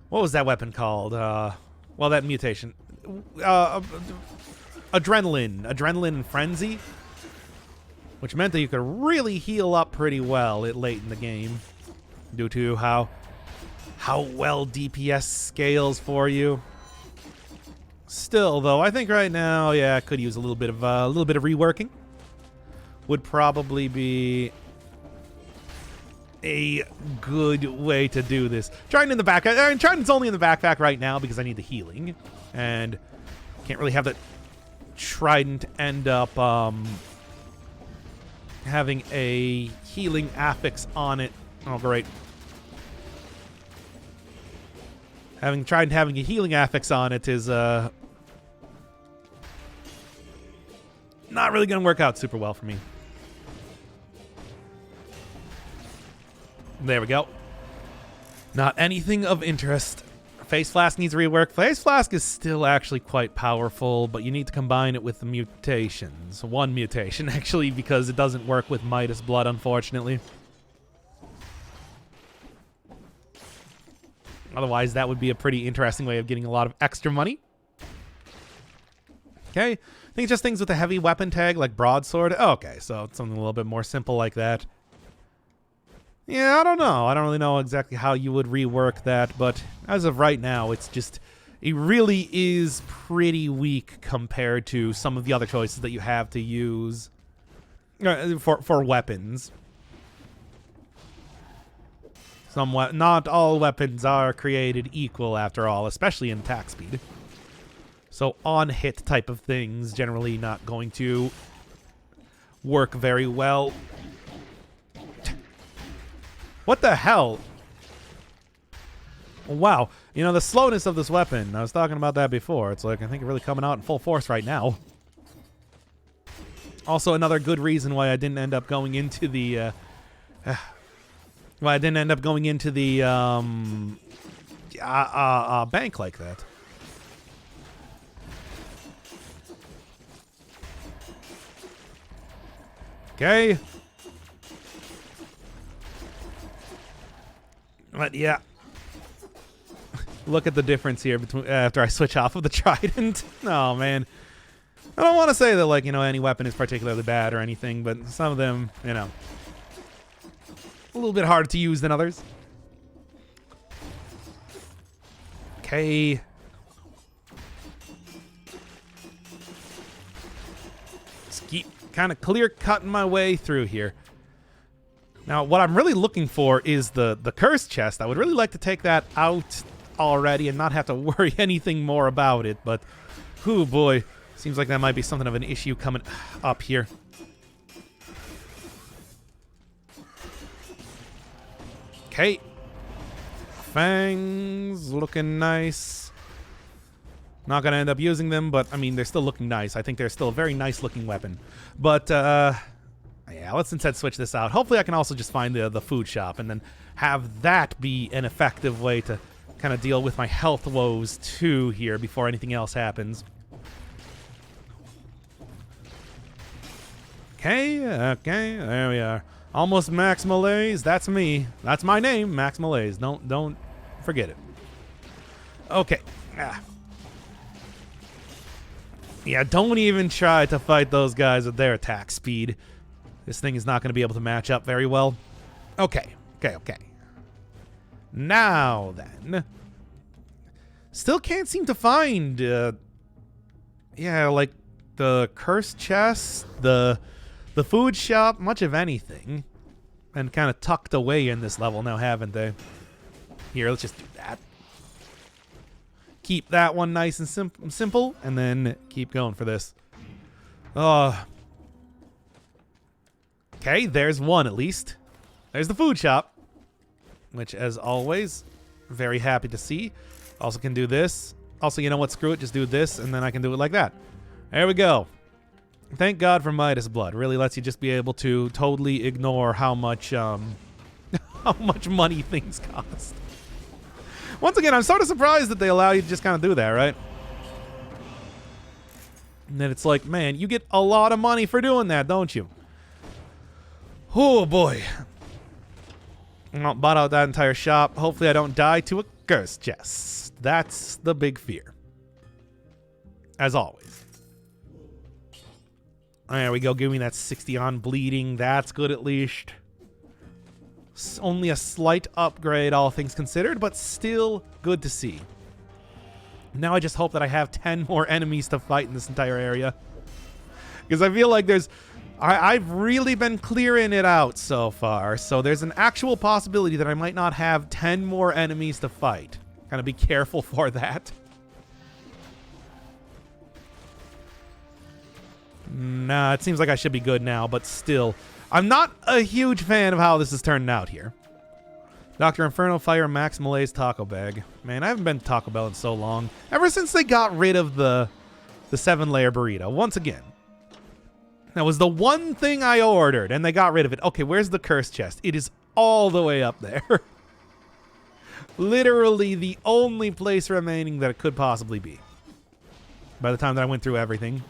What was that weapon called? Well, that mutation. Adrenaline frenzy, which meant that you could really heal up pretty well late in the game, due to how well DPS scales for you. Still, though, I think right now, yeah, I could use a little bit of reworking. Would probably be a good way to do this. Trident in the back. Trident's only in the backpack right now because I need the healing, and can't really have the Trident end up having a healing affix on it. Oh, great. Having a healing affix on it is not really going to work out super well for me. There we go. Not anything of interest. Face Flask needs rework. Face Flask is still actually quite powerful, but you need to combine it with the mutations. One mutation, actually, because it doesn't work with Midas Blood, unfortunately. Otherwise, that would be a pretty interesting way of getting a lot of extra money. Okay. I think it's just things with a heavy weapon tag, like Broadsword. Oh, okay, so it's something a little bit more simple like that. Yeah, I don't know. I don't really know exactly how you would rework that, but as of right now, it's just, it really is pretty weak compared to some of the other choices that you have to use for weapons. Not all weapons are created equal after all, especially in attack speed. So on-hit type of things generally not going to work very well. What the hell? Wow. You know, the slowness of this weapon, I was talking about that before. It's like, I think, really coming out in full force right now. Also, another good reason why I didn't end up going into the... bank like that. Okay. But yeah, look at the difference here between after I switch off of the Trident. Oh man, I don't want to say that, like, you know, any weapon is particularly bad or anything, but some of them, you know, a little bit harder to use than others. Okay. Just keep kind of clear cutting my way through here. Now, what I'm really looking for is the curse chest. I would really like to take that out already and not have to worry anything more about it, but, oh boy, seems like that might be something of an issue coming up here. Okay. Fangs looking nice. Not going to end up using them, but, I mean, they're still looking nice. I think they're still a very nice looking weapon. But, yeah, let's instead switch this out. Hopefully I can also just find the food shop and then have that be an effective way to kind of deal with my health woes too here before anything else happens. Okay, there we are. Almost Max Malaise, that's me. That's my name, Max Malaise. Don't forget it. Okay. Yeah, don't even try to fight those guys with their attack speed. This thing is not going to be able to match up very well. Okay. Now then. Still can't seem to find, yeah, like the cursed chest, the food shop, much of anything. And kind of tucked away in this level now, haven't they? Here, let's just do that. Keep that one nice and simple, and then keep going for this. Okay, there's one at least. There's the food shop, which, as always, very happy to see. Also can do this. Also, you know what? Screw it. Just do this, and then I can do it like that. There we go. Thank God for Midas Blood. Really lets you just be able to totally ignore how much how much money things cost. Once again, I'm sort of surprised that they allow you to just kind of do that, right? And then it's like, man, you get a lot of money for doing that, don't you? Oh boy. Bought out that entire shop. Hopefully I don't die to a curse chest. That's the big fear. As always. There we go. Give me that 60 on bleeding. That's good at least. Only a slight upgrade, all things considered, but still good to see. Now I just hope that I have 10 more enemies to fight in this entire area. Because I feel like I've really been clearing it out so far. So there's an actual possibility that I might not have 10 more enemies to fight. Gotta be careful for that. Nah, it seems like I should be good now, but still. I'm not a huge fan of how this is turning out here. Dr. Inferno Fire Max Malay's Taco Bag. Man, I haven't been to Taco Bell in so long. Ever since they got rid of the 7-layer burrito. Once again. That was the one thing I ordered, and they got rid of it. Okay, where's the curse chest? It is all the way up there. Literally the only place remaining that it could possibly be. By the time that I went through everything.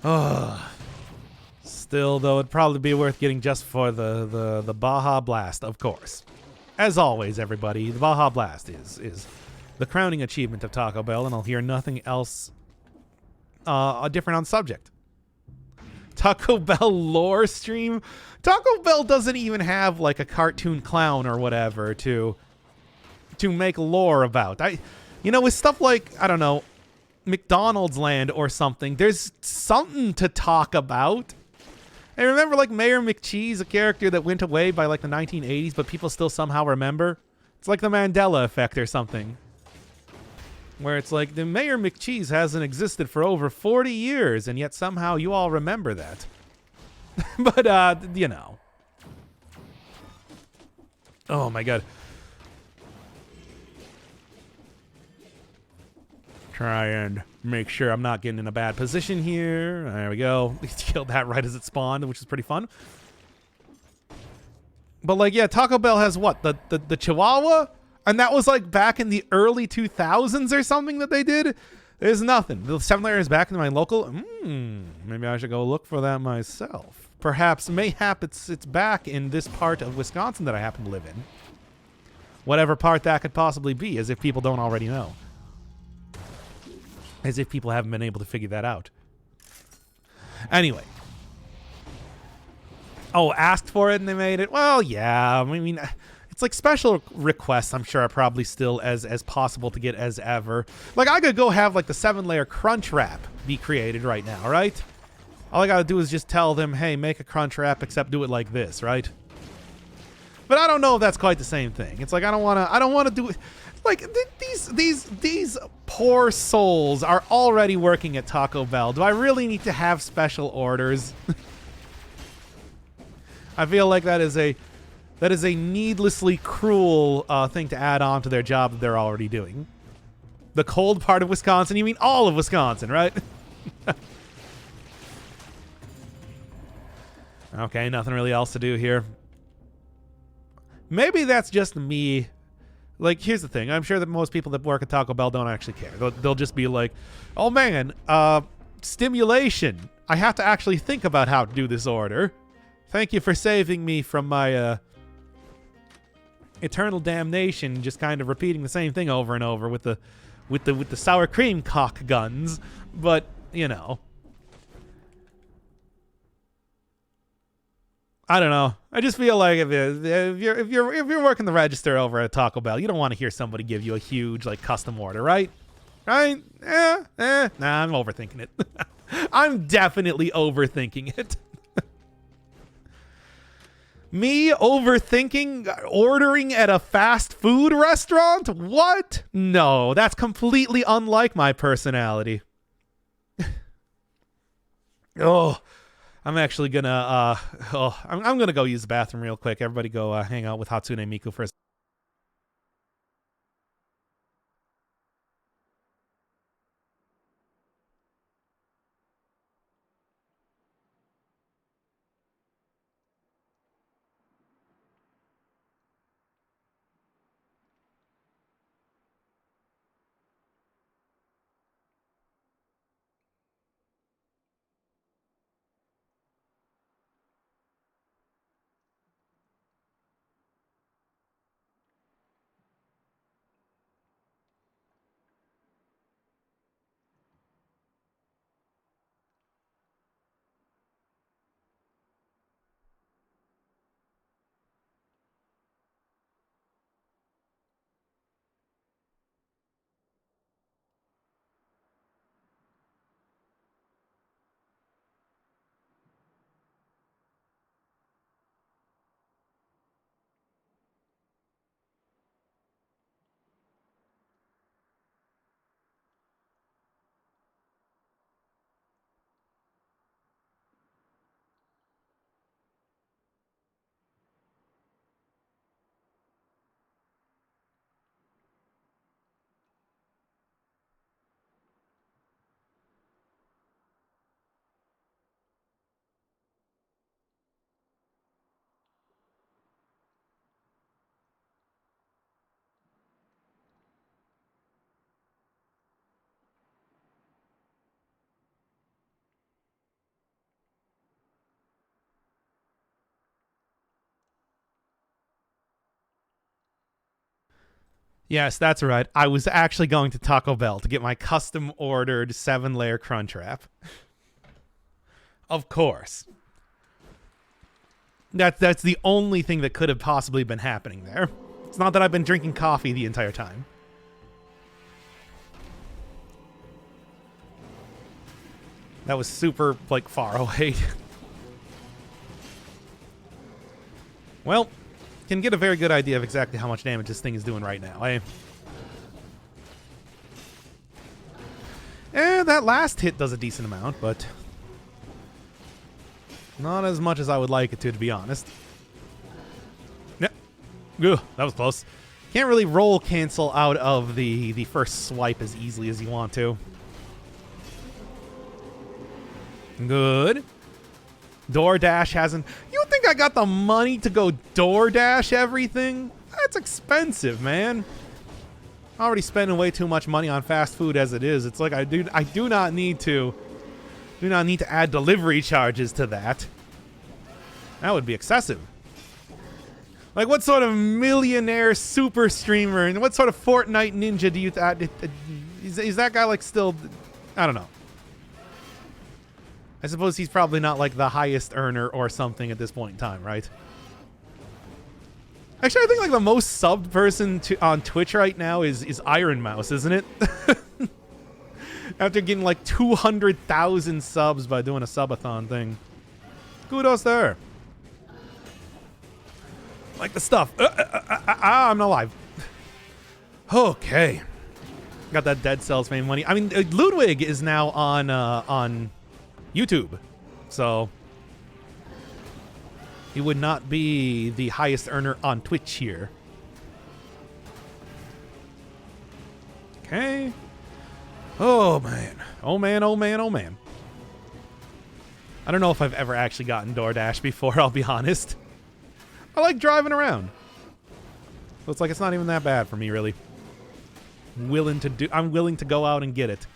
Oh. Still, though, it'd probably be worth getting just for the Baja Blast, of course. As always, everybody, the Baja Blast is the crowning achievement of Taco Bell, and I'll hear nothing else different on subject. Taco Bell lore stream? Taco Bell doesn't even have, like, a cartoon clown or whatever to make lore about. With stuff like, I don't know, McDonald's Land or something, there's something to talk about. I remember, like, Mayor McCheese, a character that went away by, like, the 1980s, but people still somehow remember. It's like the Mandela effect or something. Where it's like, the Mayor McCheese hasn't existed for over 40 years, and yet somehow you all remember that. But, Oh, my God. Try and make sure I'm not getting in a bad position here. There we go. We killed that right as it spawned, which is pretty fun. But, like, yeah, Taco Bell has what? The Chihuahua? And that was, like, back in the early 2000s or something that they did? There's nothing. The 7-layer is back in my local. Maybe I should go look for that myself. Perhaps, mayhap, it's back in this part of Wisconsin that I happen to live in. Whatever part that could possibly be, as if people don't already know. As if people haven't been able to figure that out. Anyway. Oh, asked for it and they made it? Well, yeah. I mean, it's like special requests, I'm sure, are probably still as possible to get as ever. Like, I could go have, like, the 7-layer crunch wrap be created right now, right? All I gotta do is just tell them, hey, make a crunch wrap, except do it like this, right? But I don't know if that's quite the same thing. It's like, I don't want to do it. Like, these poor souls are already working at Taco Bell. Do I really need to have special orders? I feel like that is a needlessly cruel thing to add on to their job that they're already doing. The cold part of Wisconsin? You mean all of Wisconsin, right? Okay, nothing really else to do here. Maybe that's just me. Like, here's the thing. I'm sure that most people that work at Taco Bell don't actually care. They'll just be like, oh, man, stimulation. I have to actually think about how to do this order. Thank you for saving me from my eternal damnation, just kind of repeating the same thing over and over with the sour cream cock guns. But, you know. I don't know. I just feel like if you're working the register over at Taco Bell, you don't want to hear somebody give you a huge, like, custom order, right? Right? Nah, I'm overthinking it. I'm definitely overthinking it. Me overthinking ordering at a fast food restaurant? What? No, that's completely unlike my personality. Oh. I'm actually gonna, I'm gonna go use the bathroom real quick. Everybody go hang out with Hatsune Miku for a second. Yes, that's right. I was actually going to Taco Bell to get my custom ordered 7-layer crunch wrap. Of course. That's the only thing that could have possibly been happening there. It's not that I've been drinking coffee the entire time. That was super, like, far away. Well, can get a very good idea of exactly how much damage this thing is doing right now, eh? That last hit does a decent amount, but not as much as I would like it to be honest. Yeah. Ugh, that was close. Can't really roll cancel out of the first swipe as easily as you want to. Good. DoorDash hasn't... You think I got the money to go DoorDash everything? That's expensive, man. Already spending way too much money on fast food as it is. It's like I do not need to add delivery charges to that. That would be excessive. Like, what sort of millionaire super streamer and what sort of Fortnite ninja do you... is that guy, like, still... I don't know. I suppose he's probably not, like, the highest earner or something at this point in time, right? Actually, I think, like, the most subbed person on Twitch right now is Iron Mouse, isn't it? After getting, like, 200,000 subs by doing a subathon thing. Kudos there. Like the stuff. I'm not alive. Okay. Got that Dead Cells fame money. I mean, Ludwig is now on YouTube, so he would not be the highest earner on Twitch here. Okay. Oh man. Oh man, oh man, oh man. I don't know if I've ever actually gotten DoorDash before, I'll be honest. I like driving around. So it's like it's not even that bad for me, really. I'm willing to go out and get it.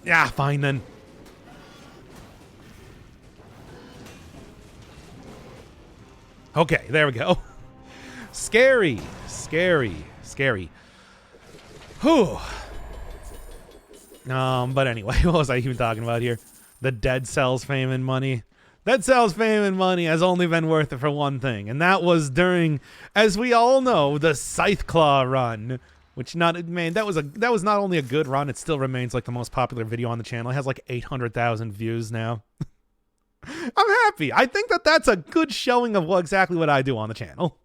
Yeah, fine then. Okay, there we go. Scary, scary, scary. Whew. But anyway, what was I even talking about here? The Dead Cells fame and money. Dead Cells fame and money has only been worth it for one thing, and that was during, as we all know, the Scytheclaw run. Which that was not only a good run, it still remains like the most popular video on the channel. It has like 800,000 views now. I'm happy. I think that that's a good showing of exactly what I do on the channel.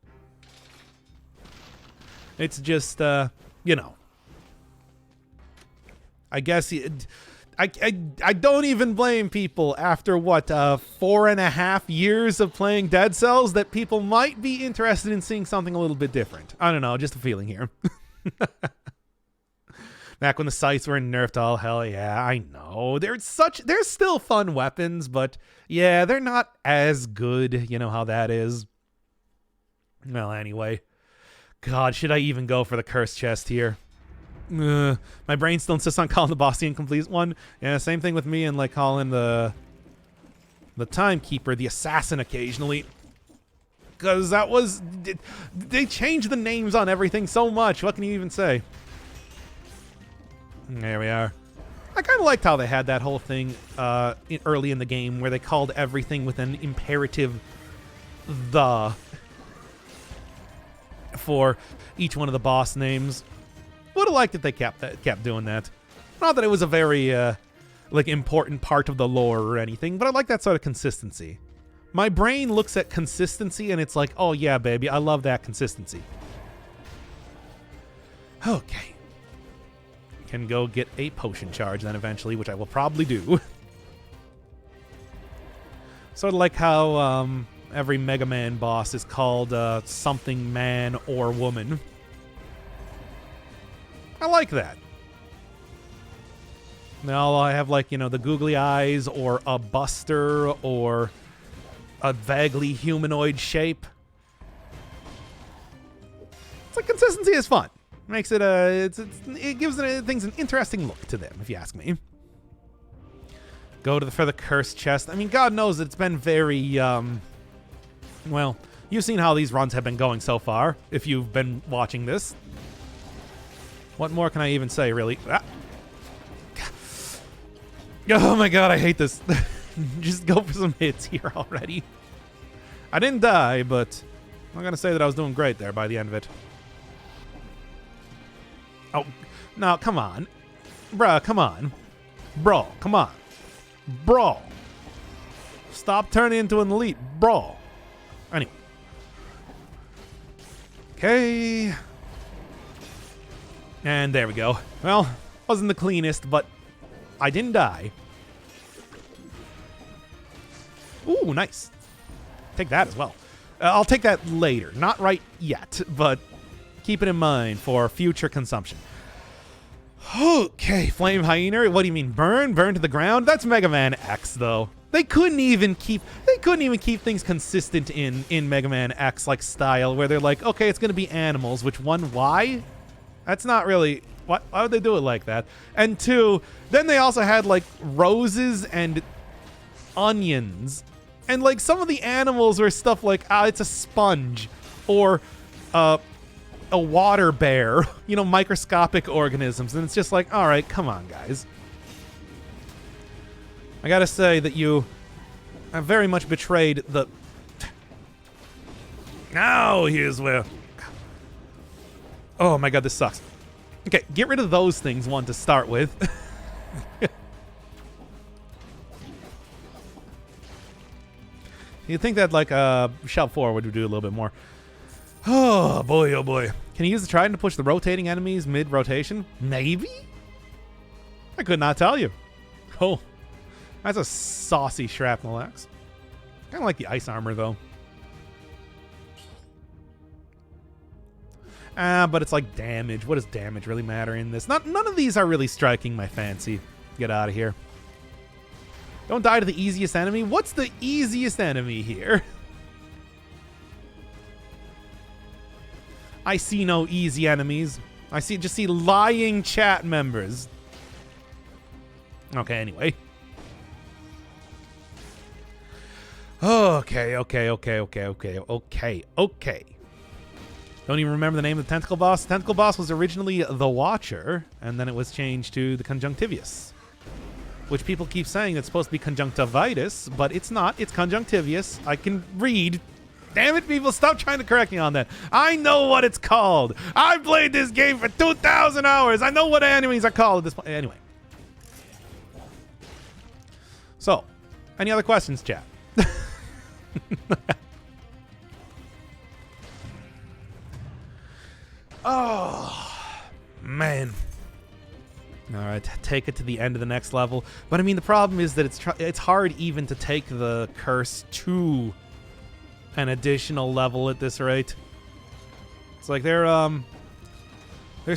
It's just, you know. I guess I don't even blame people after, what, 4.5 years of playing Dead Cells that people might be interested in seeing something a little bit different. I don't know, just a feeling here. Back when the sights were nerfed, all hell yeah, I know. They're still fun weapons, but yeah, they're not as good. You know how that is. Well, anyway. God, should I even go for the cursed chest here? My brain still insists on calling the boss the incomplete one. Yeah, same thing with me and like calling the timekeeper the assassin occasionally. Because that was... They changed the names on everything so much. What can you even say? There we are. I kind of liked how they had that whole thing early in the game where they called everything with an imperative the for each one of the boss names. Would have liked if they kept doing that. Not that it was a very like important part of the lore or anything, but I like that sort of consistency. My brain looks at consistency and it's like, oh yeah, baby, I love that consistency. Okay. Can go get a potion charge then eventually, which I will probably do. Sort of like how every Mega Man boss is called something man or woman. I like that. Now I have like, you know, the googly eyes or a buster or a vaguely humanoid shape. It's like consistency is fun. Makes it it gives things an interesting look to them, if you ask me. Go to for the cursed chest. I mean, God knows it's been very well, you've seen how these runs have been going so far if you've been watching this. What more can I even say, really? Ah. Oh my god, I hate this. Just go for some hits here already. I didn't die, but I'm gonna say that I was doing great there by the end of it. Oh, no, come on. Bruh, come on. Bro, come on. Bro. Stop turning into an elite. Bro. Anyway. Okay. And there we go. Well, wasn't the cleanest, but I didn't die. Ooh, nice. Take that as well. I'll take that later. Not right yet, but keep it in mind for future consumption. Okay, Flame Hyena. What do you mean? Burn? Burn to the ground? That's Mega Man X, though. They couldn't even keep things consistent in Mega Man X like style, where they're like, okay, it's gonna be animals. Which one? Why? That's not really. Why would they do it like that? And two, then they also had like roses and onions. And like some of the animals were stuff like, it's a sponge or a water bear, you know, microscopic organisms. And it's just like, all right, come on, guys. I gotta say that you have very much betrayed the... Now here's where... Oh my god, this sucks. Okay, get rid of those things, one, to start with. You'd think that, like, Shout Forward would do a little bit more. Oh, boy, oh, boy. Can you use the Trident to push the rotating enemies mid-rotation? Maybe? I could not tell you. Oh, that's a saucy Shrapnel Axe. Kind of like the Ice Armor, though. But it's like damage. What does damage really matter in this? None of these are really striking my fancy. Get out of here. Don't die to the easiest enemy. What's the easiest enemy here? I see no easy enemies. I just see lying chat members. Okay, anyway. Okay. Don't even remember the name of the tentacle boss. The tentacle boss was originally the Watcher, and then it was changed to the Conjunctivius. Which people keep saying it's supposed to be conjunctivitis, but it's not. It's conjunctivius. I can read. Damn it, people, stop trying to correct me on that. I know what it's called. I played this game for 2,000 hours. I know what enemies are called at this point. Anyway. So, any other questions, chat? Oh, man. All right, take it to the end of the next level. But I mean, the problem is that it's hard even to take the curse to an additional level at this rate. It's like there's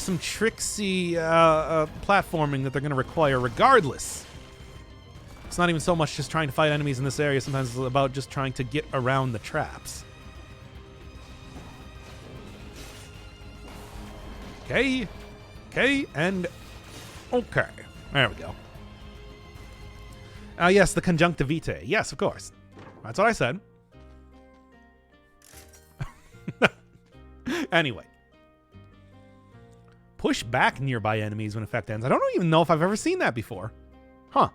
some tricksy platforming that they're going to require regardless. It's not even so much just trying to fight enemies in this area. Sometimes it's about just trying to get around the traps. Okay, and okay. There we go. Yes, the conjunctivite. Yes, of course. That's what I said. Anyway. Push back nearby enemies when effect ends. I don't even know if I've ever seen that before. Huh.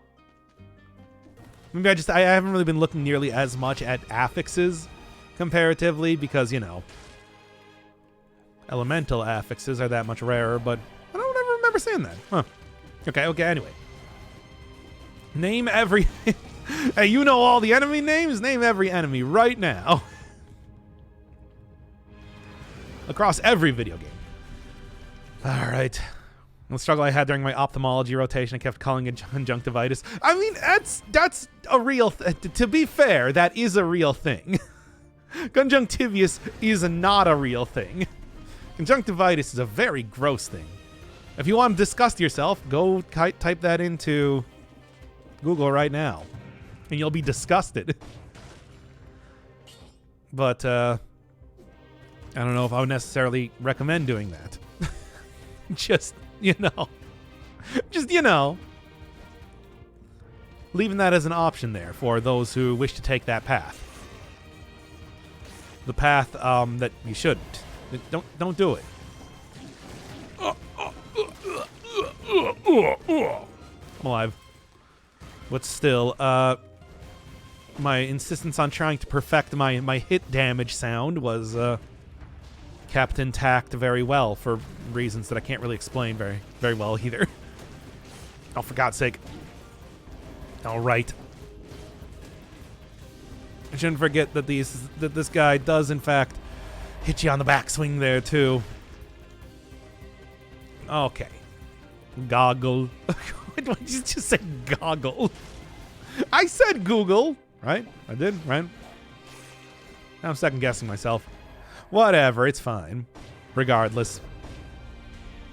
Maybe I haven't really been looking nearly as much at affixes comparatively because, you know, elemental affixes are that much rarer, but I don't ever remember seeing that. Huh. Okay, anyway. Name every... Hey, you know all the enemy names? Name every enemy right now. Across every video game. Alright. The struggle I had during my ophthalmology rotation, I kept calling it conjunctivitis. I mean, that's a real... to be fair, that is a real thing. Conjunctivius is not a real thing. Conjunctivitis is a very gross thing. If you want to disgust yourself, go type that into Google right now, and you'll be disgusted. But I don't know if I would necessarily recommend doing that. Just, you know, leaving that as an option there for those who wish to take that path. The path that you shouldn't. Don't do it. I'm alive. But still, my insistence on trying to perfect my hit damage sound was kept intact very well for reasons that I can't really explain very well either. Oh, for God's sake. All right. I shouldn't forget that this guy does, in fact, hit you on the backswing there, too. Okay. Goggle. Why did you just say goggle? I said Google, right? I did, right? Now I'm second-guessing myself. Whatever, it's fine. Regardless.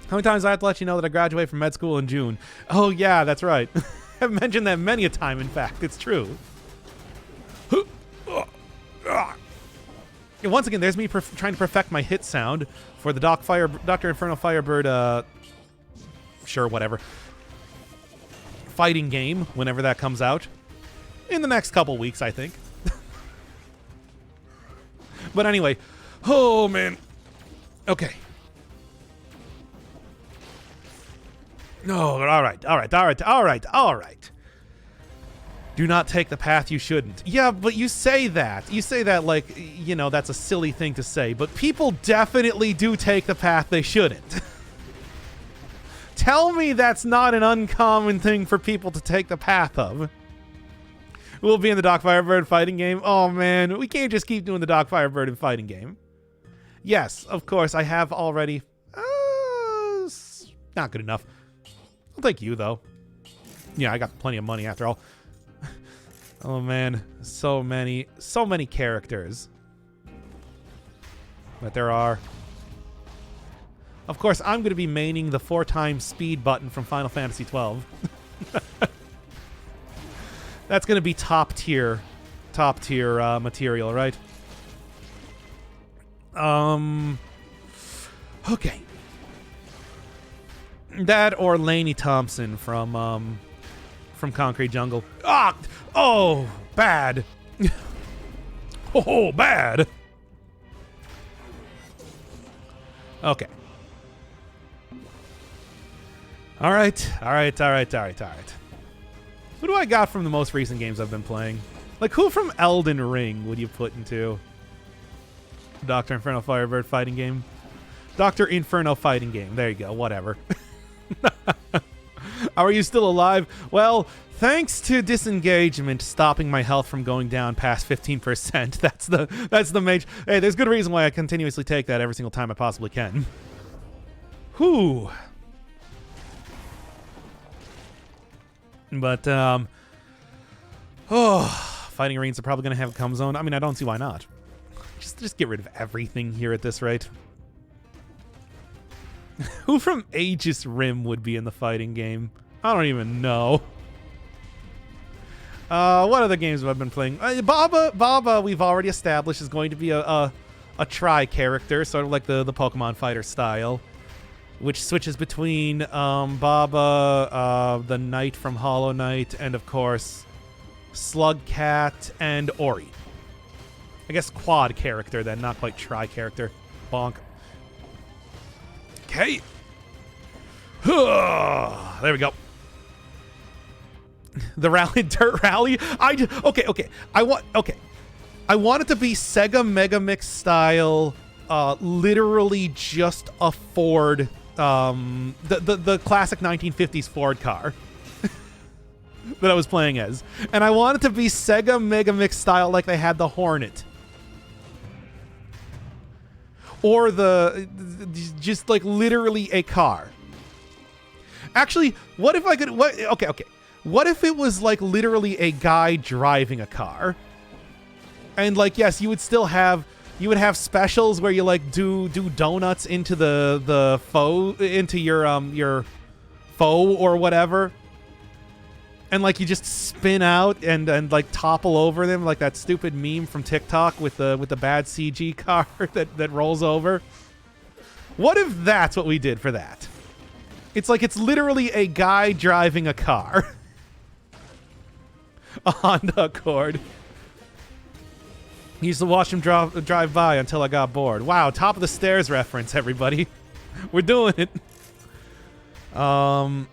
How many times do I have to let you know that I graduate from med school in June? Oh, yeah, that's right. I've mentioned that many a time, in fact. It's true. And once again, there's me trying to perfect my hit sound for the Dr. Inferno Firebird, sure, whatever, fighting game, whenever that comes out. In the next couple weeks, I think. But anyway, oh, man. Okay. No, all right. Do not take the path you shouldn't. Yeah, but you say that. You say that like, you know, that's a silly thing to say. But people definitely do take the path they shouldn't. Tell me that's not an uncommon thing for people to take the path of. We'll be in the Doc Firebird fighting game. Oh, man. We can't just keep doing the Doc Firebird and fighting game. Yes, of course, I have already. Not good enough. I'll take you, though. Yeah, I got plenty of money after all. Oh, man. So many characters that there are. Of course, I'm going to be maining the 4x speed button from Final Fantasy XII. That's going to be top tier material, right? Okay. That or Lainey Thompson from Concrete Jungle. Ah! Oh, bad. Oh, bad. Okay. All right. Who do I got from the most recent games I've been playing? Like, who from Elden Ring would you put into Dr. Inferno Firebird fighting game? Dr. Inferno fighting game. There you go. Whatever. Are you still alive? Well, thanks to disengagement stopping my health from going down past 15%. That's the major. Hey, there's good reason why I continuously take that every single time I possibly can. Whew. But fighting arenas are probably going to have a come zone. I mean, I don't see why not. Just get rid of everything here at this rate. Who from Aegis Rim would be in the fighting game? I don't even know. What other games have I been playing? Baba, we've already established, is going to be a tri-character, sort of like the Pokemon Fighter style, which switches between Baba, the Knight from Hollow Knight, and of course Slugcat and Ori. I guess quad character then, not quite tri-character. Bonk. Okay. There we go. The rally, dirt rally. Okay. I want it to be Sega Mega Mix style. Literally just a Ford, the classic 1950s Ford car that I was playing as, and I want it to be Sega Mega Mix style, like they had the Hornet. Or just like literally a car. Actually, what if I could, okay. What if it was like literally a guy driving a car? And like, yes, you would have specials where you like do donuts into the foe, into your foe or whatever. And like you just spin out and like topple over them, like that stupid meme from TikTok with the bad CG car that rolls over. What if that's what we did for that? It's like it's literally a guy driving a car. A Honda Accord. Used to watch him drive by until I got bored. Wow, top of the stairs reference, everybody. We're doing it. Zardo,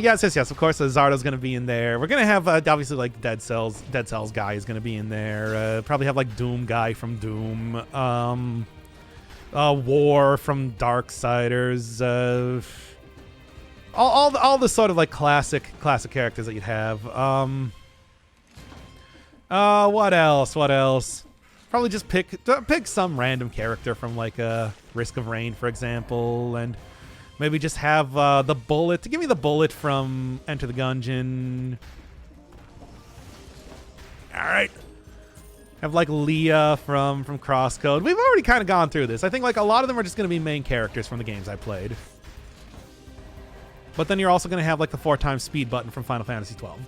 yes, of course, Zardo's gonna be in there. We're gonna have obviously like Dead Cells guy is gonna be in there. Probably have like Doom guy from Doom. War from Darksiders. All the sort of like classic characters that you'd have. What else? Probably just pick some random character from like Risk of Rain, for example, and maybe just have the Bullet. Give me the Bullet from Enter the Gungeon. All right. Have like Leah from Crosscode. We've already kind of gone through this. I think like a lot of them are just going to be main characters from the games I played. But then you're also going to have like the 4x speed button from Final Fantasy 12.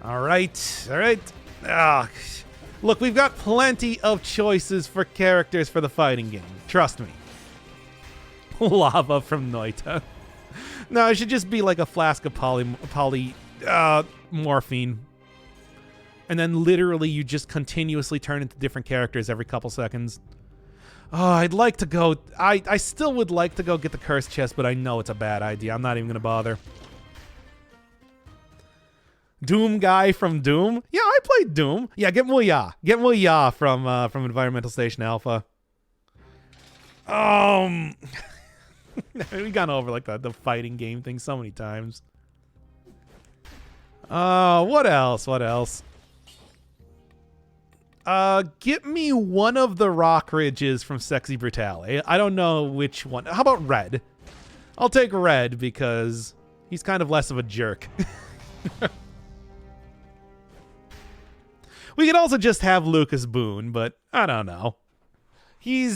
All right. Look, we've got plenty of choices for characters for the fighting game. Trust me. Lava from Noita. No, it should just be like a flask of morphine. And then literally you just continuously turn into different characters every couple seconds. Oh, I'd like to go... I still would like to go get the cursed chest, but I know it's a bad idea. I'm not even going to bother. Doom guy from Doom? Yeah, I played Doom. Yeah, get Muya. Get Muya from Environmental Station Alpha. We've gone over like the fighting game thing so many times. What else? Get me one of the rock ridges from Sexy Brutale. I don't know which one. How about Red? I'll take Red because he's kind of less of a jerk. We could also just have Lucas Boone, but I don't know. He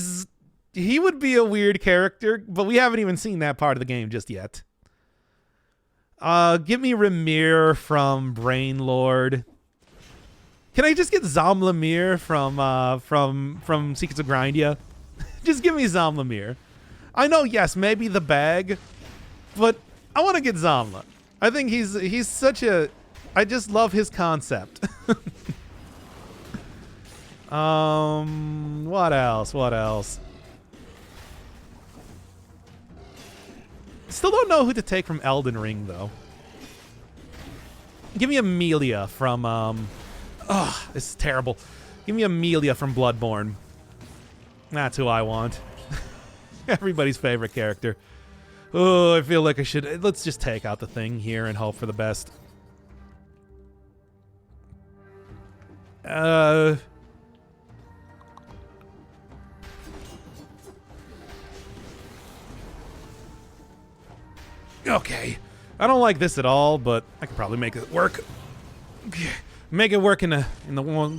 would be a weird character, but we haven't even seen that part of the game just yet. Give me Ramir from Brainlord. Can I just get Zomlamir from Secrets of Grindia? Just give me Zomlamir. I know, yes, maybe the bag, but I want to get Zomla. I think he's such a... I just love his concept. What else? Still don't know who to take from Elden Ring, though. Give me Amelia from, this is terrible. Give me Amelia from Bloodborne. That's who I want. Everybody's favorite character. Oh, I feel like I should... Let's just take out the thing here and hope for the best. Okay. I don't like this at all, but I can probably make it work. Make it work in the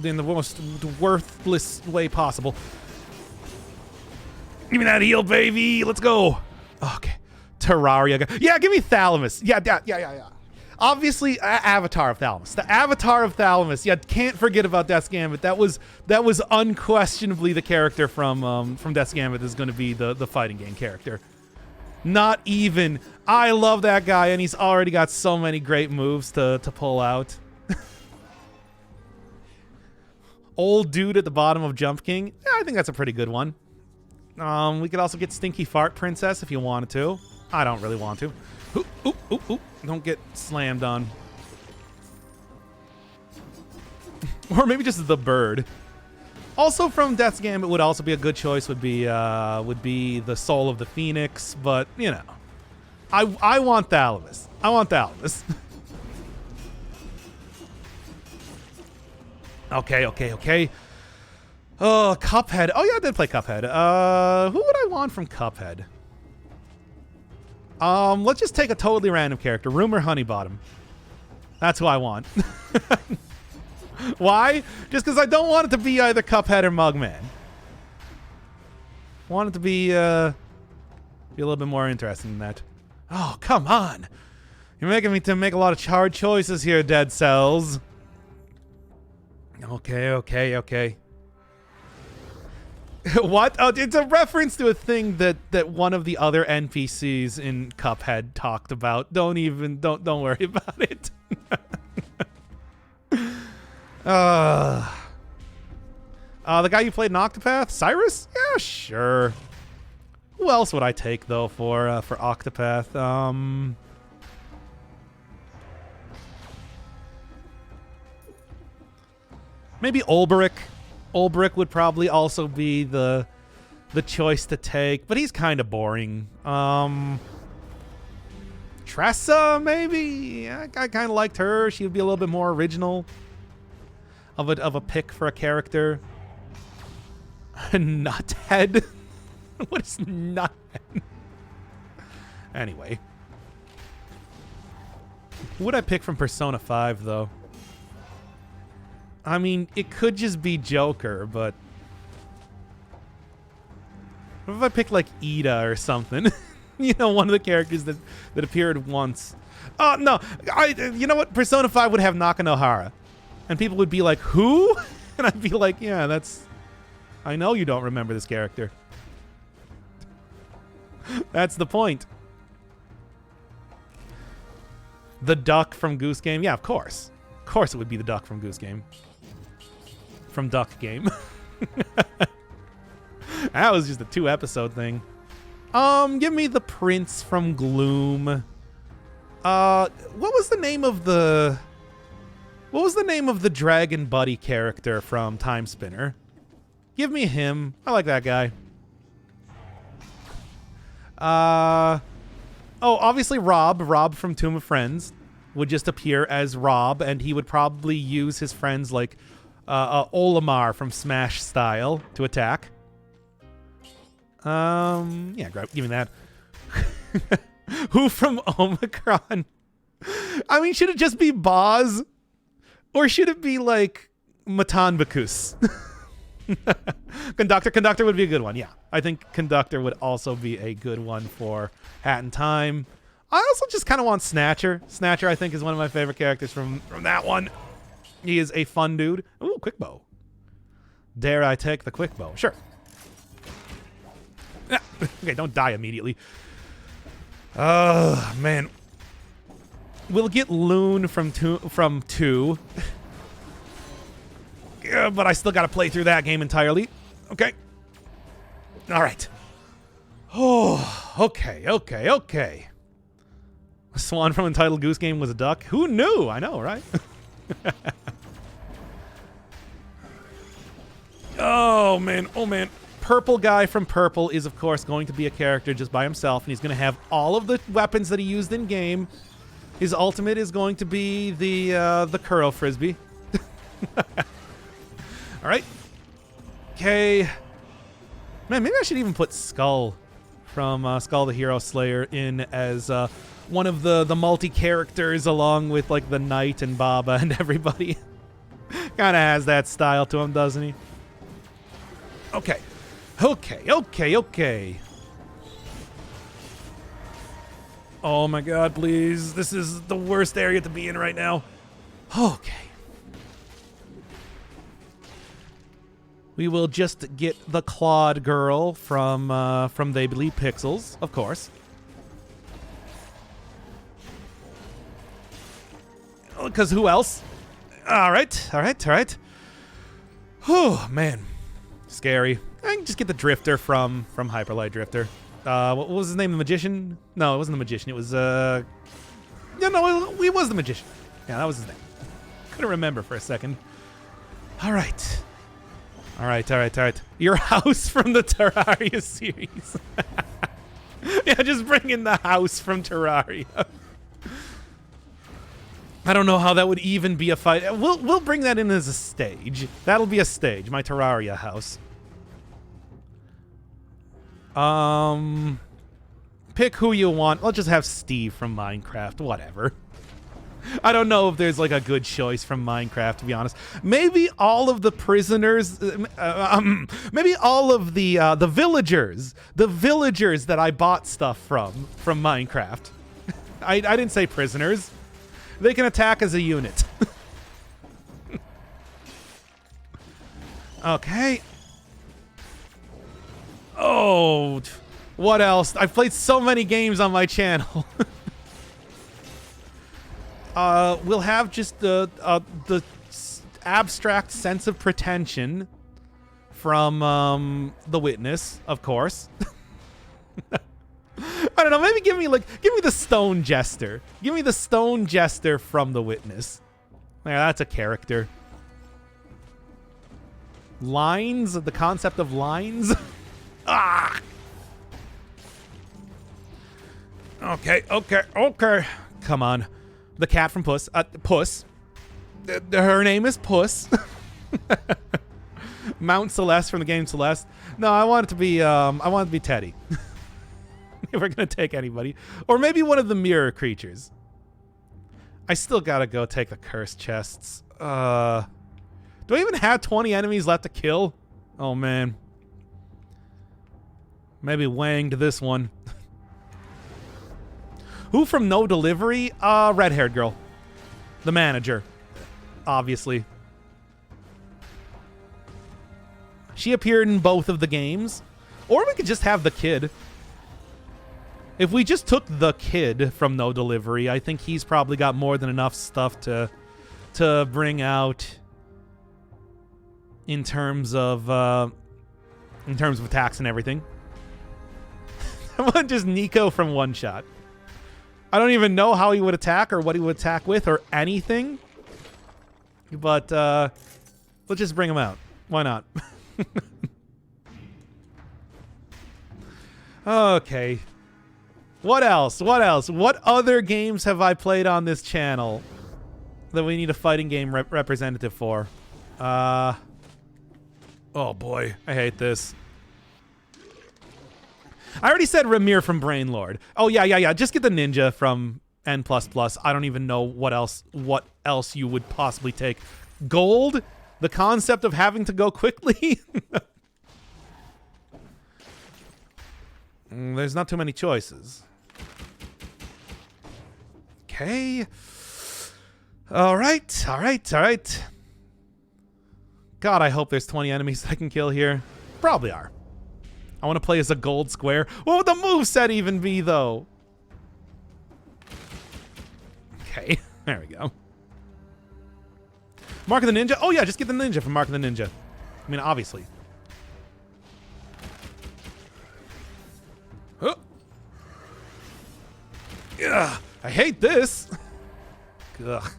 most worthless way possible. Give me that heal, baby. Let's go. Okay. Terraria. Yeah, give me Thalamus. Yeah. Obviously, Avatar of Thalamus. The Avatar of Thalamus. Yeah, can't forget about Death's Gambit. That was unquestionably the character from Death's Gambit is going to be the fighting game character. Not even. I love that guy, and he's already got so many great moves to pull out. Old dude at the bottom of Jump King. Yeah, I think that's a pretty good one. We could also get Stinky Fart Princess if you wanted to. I don't really want to. Ooh. Don't get slammed on. Or maybe just the bird. Also from Death's Gambit would also be a good choice would be the Soul of the Phoenix, but you know. I want Thalamus. Okay. Oh, Cuphead. Oh yeah, I did play Cuphead. Who would I want from Cuphead? Let's just take a totally random character. Rumor Honeybottom. That's who I want. Why? Just because I don't want it to be either Cuphead or Mugman. I want it to be a little bit more interesting than that. Oh, come on. You're making me to make a lot of hard choices here, Dead Cells. Okay. What? Oh, it's a reference to a thing that one of the other NPCs in Cuphead talked about. Don't worry about it. The guy you played in Octopath? Cyrus? Yeah, sure. Who else would I take, though, for Octopath? Maybe Ulbrich. Ulbrich would probably also be the choice to take, but he's kind of boring. Tressa, maybe? I kind of liked her. She would be a little bit more original of a pick for a character. Nuthead? What is Nuthead? Anyway. Who would I pick from Persona 5, though? I mean, it could just be Joker, but... What if I picked, like, Ida or something? You know, one of the characters that appeared once. Oh, no. You know what? Persona 5 would have Nakanohara. And people would be like, who? And I'd be like, yeah, that's... I know you don't remember this character. That's the point. The duck from Goose Game? Yeah, of course. Of course it would be the duck from Goose Game. From Duck Game. That was just a 2-episode thing. Give me the prince from Gloom. What was the name of the... What was the name of the Dragon Buddy character from Time Spinner? Give me him. I like that guy. Oh, obviously Rob. Rob from Tomb of Friends would just appear as Rob, and he would probably use his friends like Olimar from Smash Style to attack. Yeah, give me that. Who from Omicron? I mean, should it just be Boz? Or should it be like Matanbakus? Conductor would be a good one, yeah. I think Conductor would also be a good one for Hat in Time. I also just kind of want Snatcher. Snatcher, I think, is one of my favorite characters from that one. He is a fun dude. Ooh, quick bow. Dare I take the quick bow? Sure. Okay, don't die immediately. Oh, man. We'll get Loon from two. Yeah, but I still got to play through that game entirely. Okay. All right. Oh, okay. A swan from Entitled Goose Game was a duck. Who knew? I know, right? Oh, man. Purple guy from Purple is, of course, going to be a character just by himself, and he's going to have all of the weapons that he used in game. His ultimate is going to be the Kuro Frisbee. All right. Okay. Man, maybe I should even put Skull from Skull the Hero Slayer in as one of the multi-characters along with, like, the Knight and Baba and everybody. Kind of has that style to him, doesn't he? Okay. Oh my god, please. This is the worst area to be in right now. Okay. We will just get the Claude girl from They Believe Pixels, of course. Because who else? All right. Oh, man. Scary. I can just get the Drifter from Hyperlight Drifter. What was his name? The Magician? No, it wasn't the Magician. It was, yeah, no, he was the Magician. Yeah, that was his name. Couldn't remember for a second. All right. Your house from the Terraria series. Yeah, just bring in the house from Terraria. I don't know how that would even be a fight. We'll bring that in as a stage. That'll be a stage, my Terraria house. Pick who you want. Let's just have Steve from Minecraft. Whatever. I don't know if there's like a good choice from Minecraft, to be honest. Maybe all of the prisoners, maybe all of the villagers that I bought stuff from Minecraft. I didn't say prisoners. They can attack as a unit. Okay. Oh, what else? I've played so many games on my channel. We'll have just the abstract sense of pretension from The Witness, of course. I don't know, maybe give me the Stone Jester. Give me the Stone Jester from The Witness. Yeah, that's a character. Lines? The concept of lines? Ah! Okay. Come on. The cat from Puss. Puss. Her name is Puss. Mount Celeste from the game Celeste. No, I want it to be Teddy. If we're gonna take anybody. Or maybe one of the mirror creatures. I still gotta go take the cursed chests. Do I even have 20 enemies left to kill? Oh man. Maybe wanged this one. Who from No Delivery? Red-haired girl. The manager. Obviously. She appeared in both of the games. Or we could just have the kid. If we just took the kid from No Delivery, I think he's probably got more than enough stuff to bring out in terms of attacks and everything. I want just Nico from One Shot. I don't even know how he would attack or what he would attack with or anything. But let's just bring him out. Why not? Okay. What else? What other games have I played on this channel that we need a fighting game representative for? Oh boy, I hate this. I already said Ramir from Brainlord. Oh yeah. Just get the ninja from N++. I don't even know what else you would possibly take. Gold? The concept of having to go quickly? There's not too many choices. Okay. All right. God, I hope there's 20 enemies I can kill here. Probably are. I want to play as a gold square. What would the moveset even be, though? Okay, there we go. Mark of the Ninja? Oh, yeah, just get the ninja from Mark of the Ninja. I mean, obviously. Huh. Ugh, I hate this. Ugh.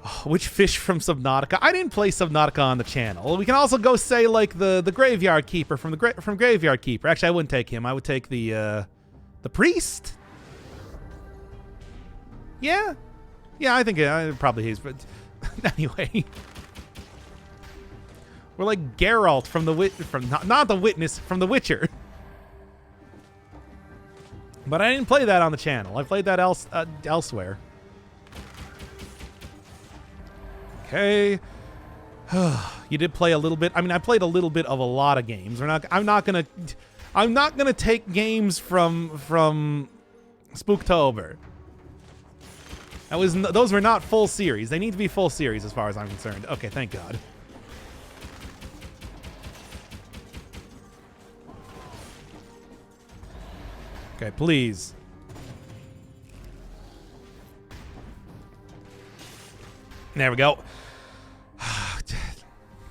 Oh, which fish from Subnautica? I didn't play Subnautica on the channel. We can also go say like the Graveyard Keeper from Graveyard Keeper. Actually, I wouldn't take him. I would take the priest. Yeah, I think probably is. But anyway, we're like Geralt from not the Witness, from The Witcher. But I didn't play that on the channel. I played that elsewhere. Okay. You did play a little bit. I mean, I played a little bit of a lot of games. I'm not gonna take games from Spooktober. Those were not full series. They need to be full series as far as I'm concerned. Okay, thank God. Okay, please. There we go.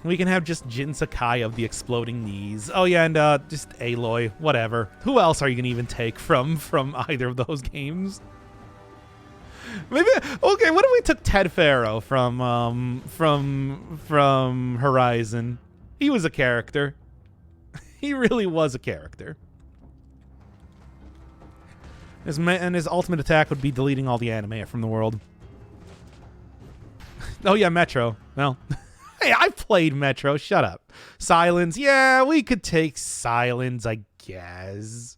We can have just Jin Sakai of the exploding knees. Oh yeah, and just Aloy, whatever. Who else are you gonna even take from either of those games? Maybe okay. What if we took Ted Faro from Horizon? He was a character. He really was a character. His ultimate attack would be deleting all the anime from the world. Oh yeah, Metro. Well, hey, I played Metro. Shut up. Silence. Yeah, we could take Silence, I guess.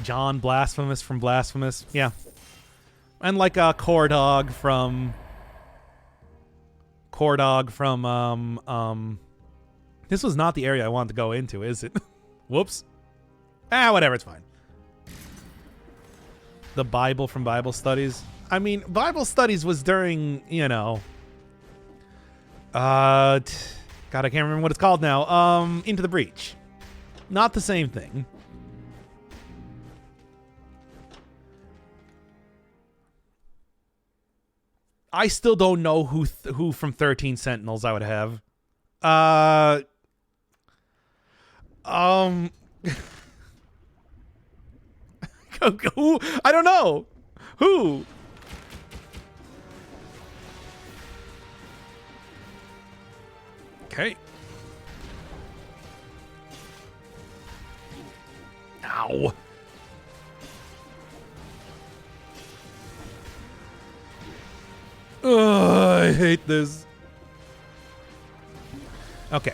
John Blasphemous from Blasphemous. Yeah. And like Cordog from this was not the area I wanted to go into, is it? Whoops. Whatever, it's fine. The Bible from Bible Studies. I mean, Bible Studies was during, you know, God, I can't remember what it's called now. Into the Breach. Not the same thing. I still don't know who from 13 Sentinels I would have. Who? I don't know. Who? Okay. Ow. Ugh, I hate this. Okay.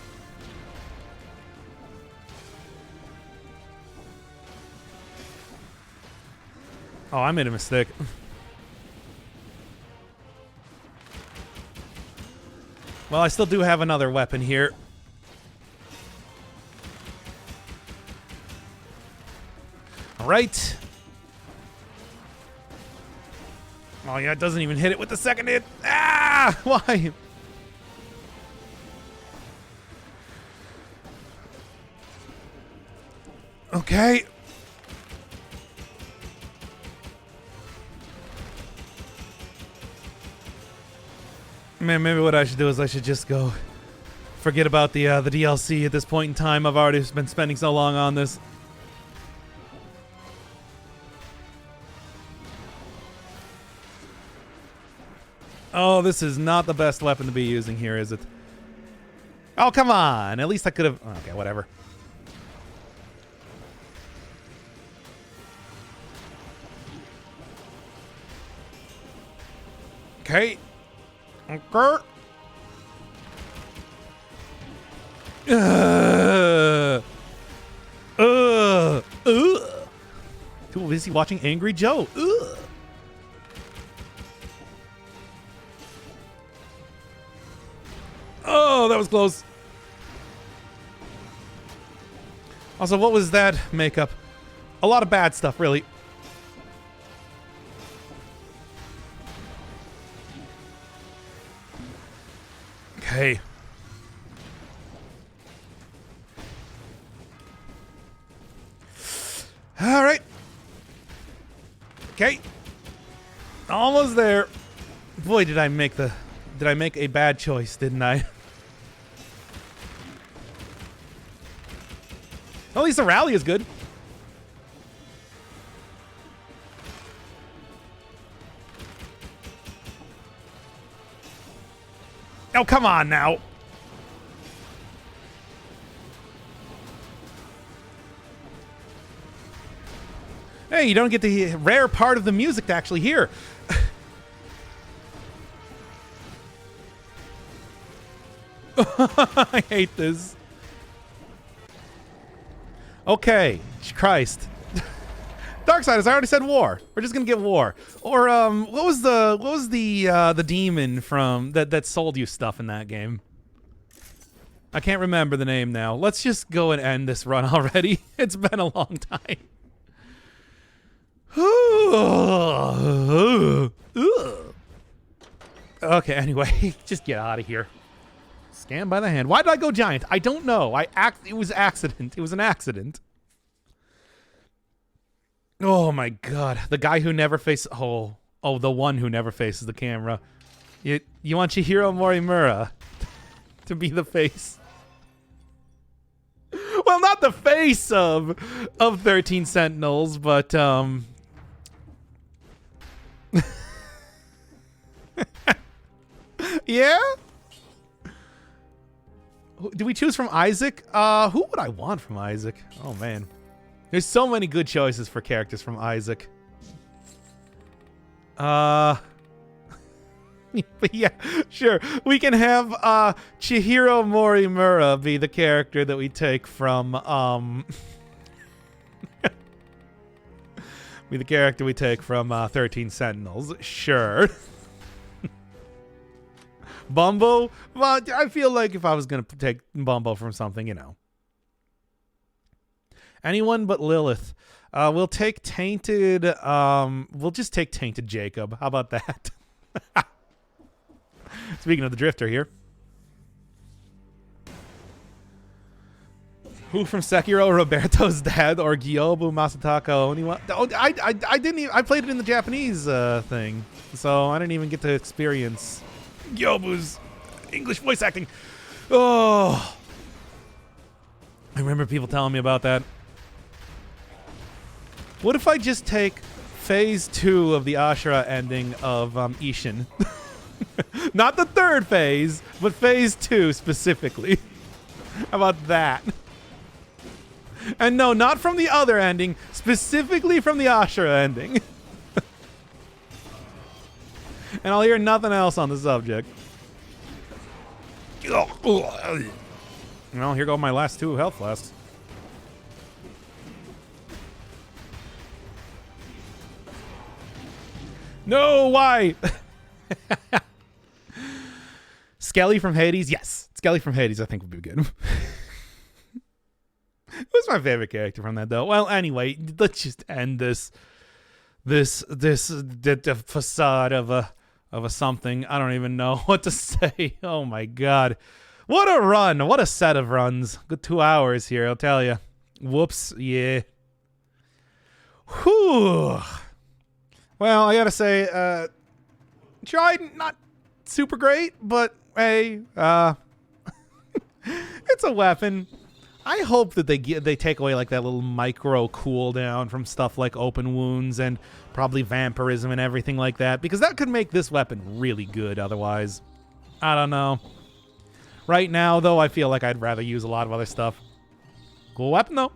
Oh, I made a mistake. Well, I still do have another weapon here. All right. Oh, yeah, it doesn't even hit it with the second hit. Ah! Why? Okay. Man, maybe what I should do is I should just go forget about the DLC at this point in time. I've already been spending so long on this. Oh, this is not the best weapon to be using here, is it? Oh, come on. At least I could have... Okay, whatever. Okay. Okay. Too busy watching Angry Joe. Oh, that was close. Also, what was that makeup? A lot of bad stuff, really. Okay. All right. Okay. Almost there. Boy, did I make a bad choice, didn't I? At least the rally is good. Oh, come on now. Hey, you don't get the rare part of the music to actually hear. I hate this. Okay, Christ. Darksiders, I already said war. We're just gonna get war. Or what was the demon from that sold you stuff in that game? I can't remember the name now. Let's just go and end this run already. It's been a long time. Okay, anyway, just get out of here. Scanned by the hand. Why did I go giant? I don't know. It was accident. It was an accident. Oh my god. The guy who never faces... Oh, the one who never faces the camera. You want Chihiro Morimura to be the face. Well, not the face of 13 Sentinels, but yeah? Do we choose from Isaac? Who would I want from Isaac? Oh, man. There's so many good choices for characters from Isaac. But yeah, sure. We can have Chihiro Morimura be the character that we take from be the character we take from 13 Sentinels. Sure. Bumbo? Well, I feel like if I was going to take Bumbo from something, you know. Anyone but Lilith. We'll take Tainted... we'll just take Tainted Jacob. How about that? Speaking of the Drifter here. Who from Sekiro, Roberto's dad, or Gyobu Masataka Oniwa? Oh, I didn't even, I played it in the Japanese thing, so I didn't even get to experience Gyobu's English voice acting. Oh, I remember people telling me about that. What if I just take phase 2 of the Ashura ending of Ishin? Not the third phase, but phase 2 specifically. How about that? And no, not from the other ending, specifically from the Ashura ending. And I'll hear nothing else on the subject. Well, here go my last 2 health flasks. No, why? Skelly from Hades? Yes. Skelly from Hades I think would be good. Who's my favorite character from that, though? Well, anyway, let's just end this facade of a something. I don't even know what to say. Oh my god. What a run. What a set of runs. Good 2 hours here, I'll tell you. Whoops. Yeah. Whew. Well, I gotta say, Trident, not super great, but hey, it's a weapon. I hope that they take away like that little micro cooldown from stuff like open wounds and probably vampirism and everything like that, because that could make this weapon really good otherwise. I don't know. Right now, though, I feel like I'd rather use a lot of other stuff. Cool weapon, though.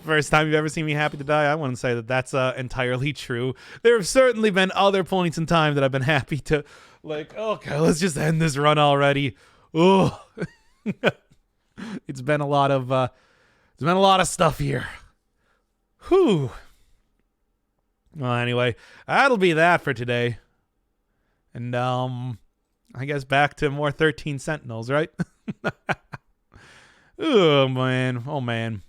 First time you've ever seen me happy to die? I wouldn't say that that's entirely true. There have certainly been other points in time that I've been happy to, like, okay, let's just end this run already. Oh, it's been a lot of stuff here. Whew. Well, anyway, that'll be that for today. And I guess back to more 13 Sentinels, right? Oh man, oh man.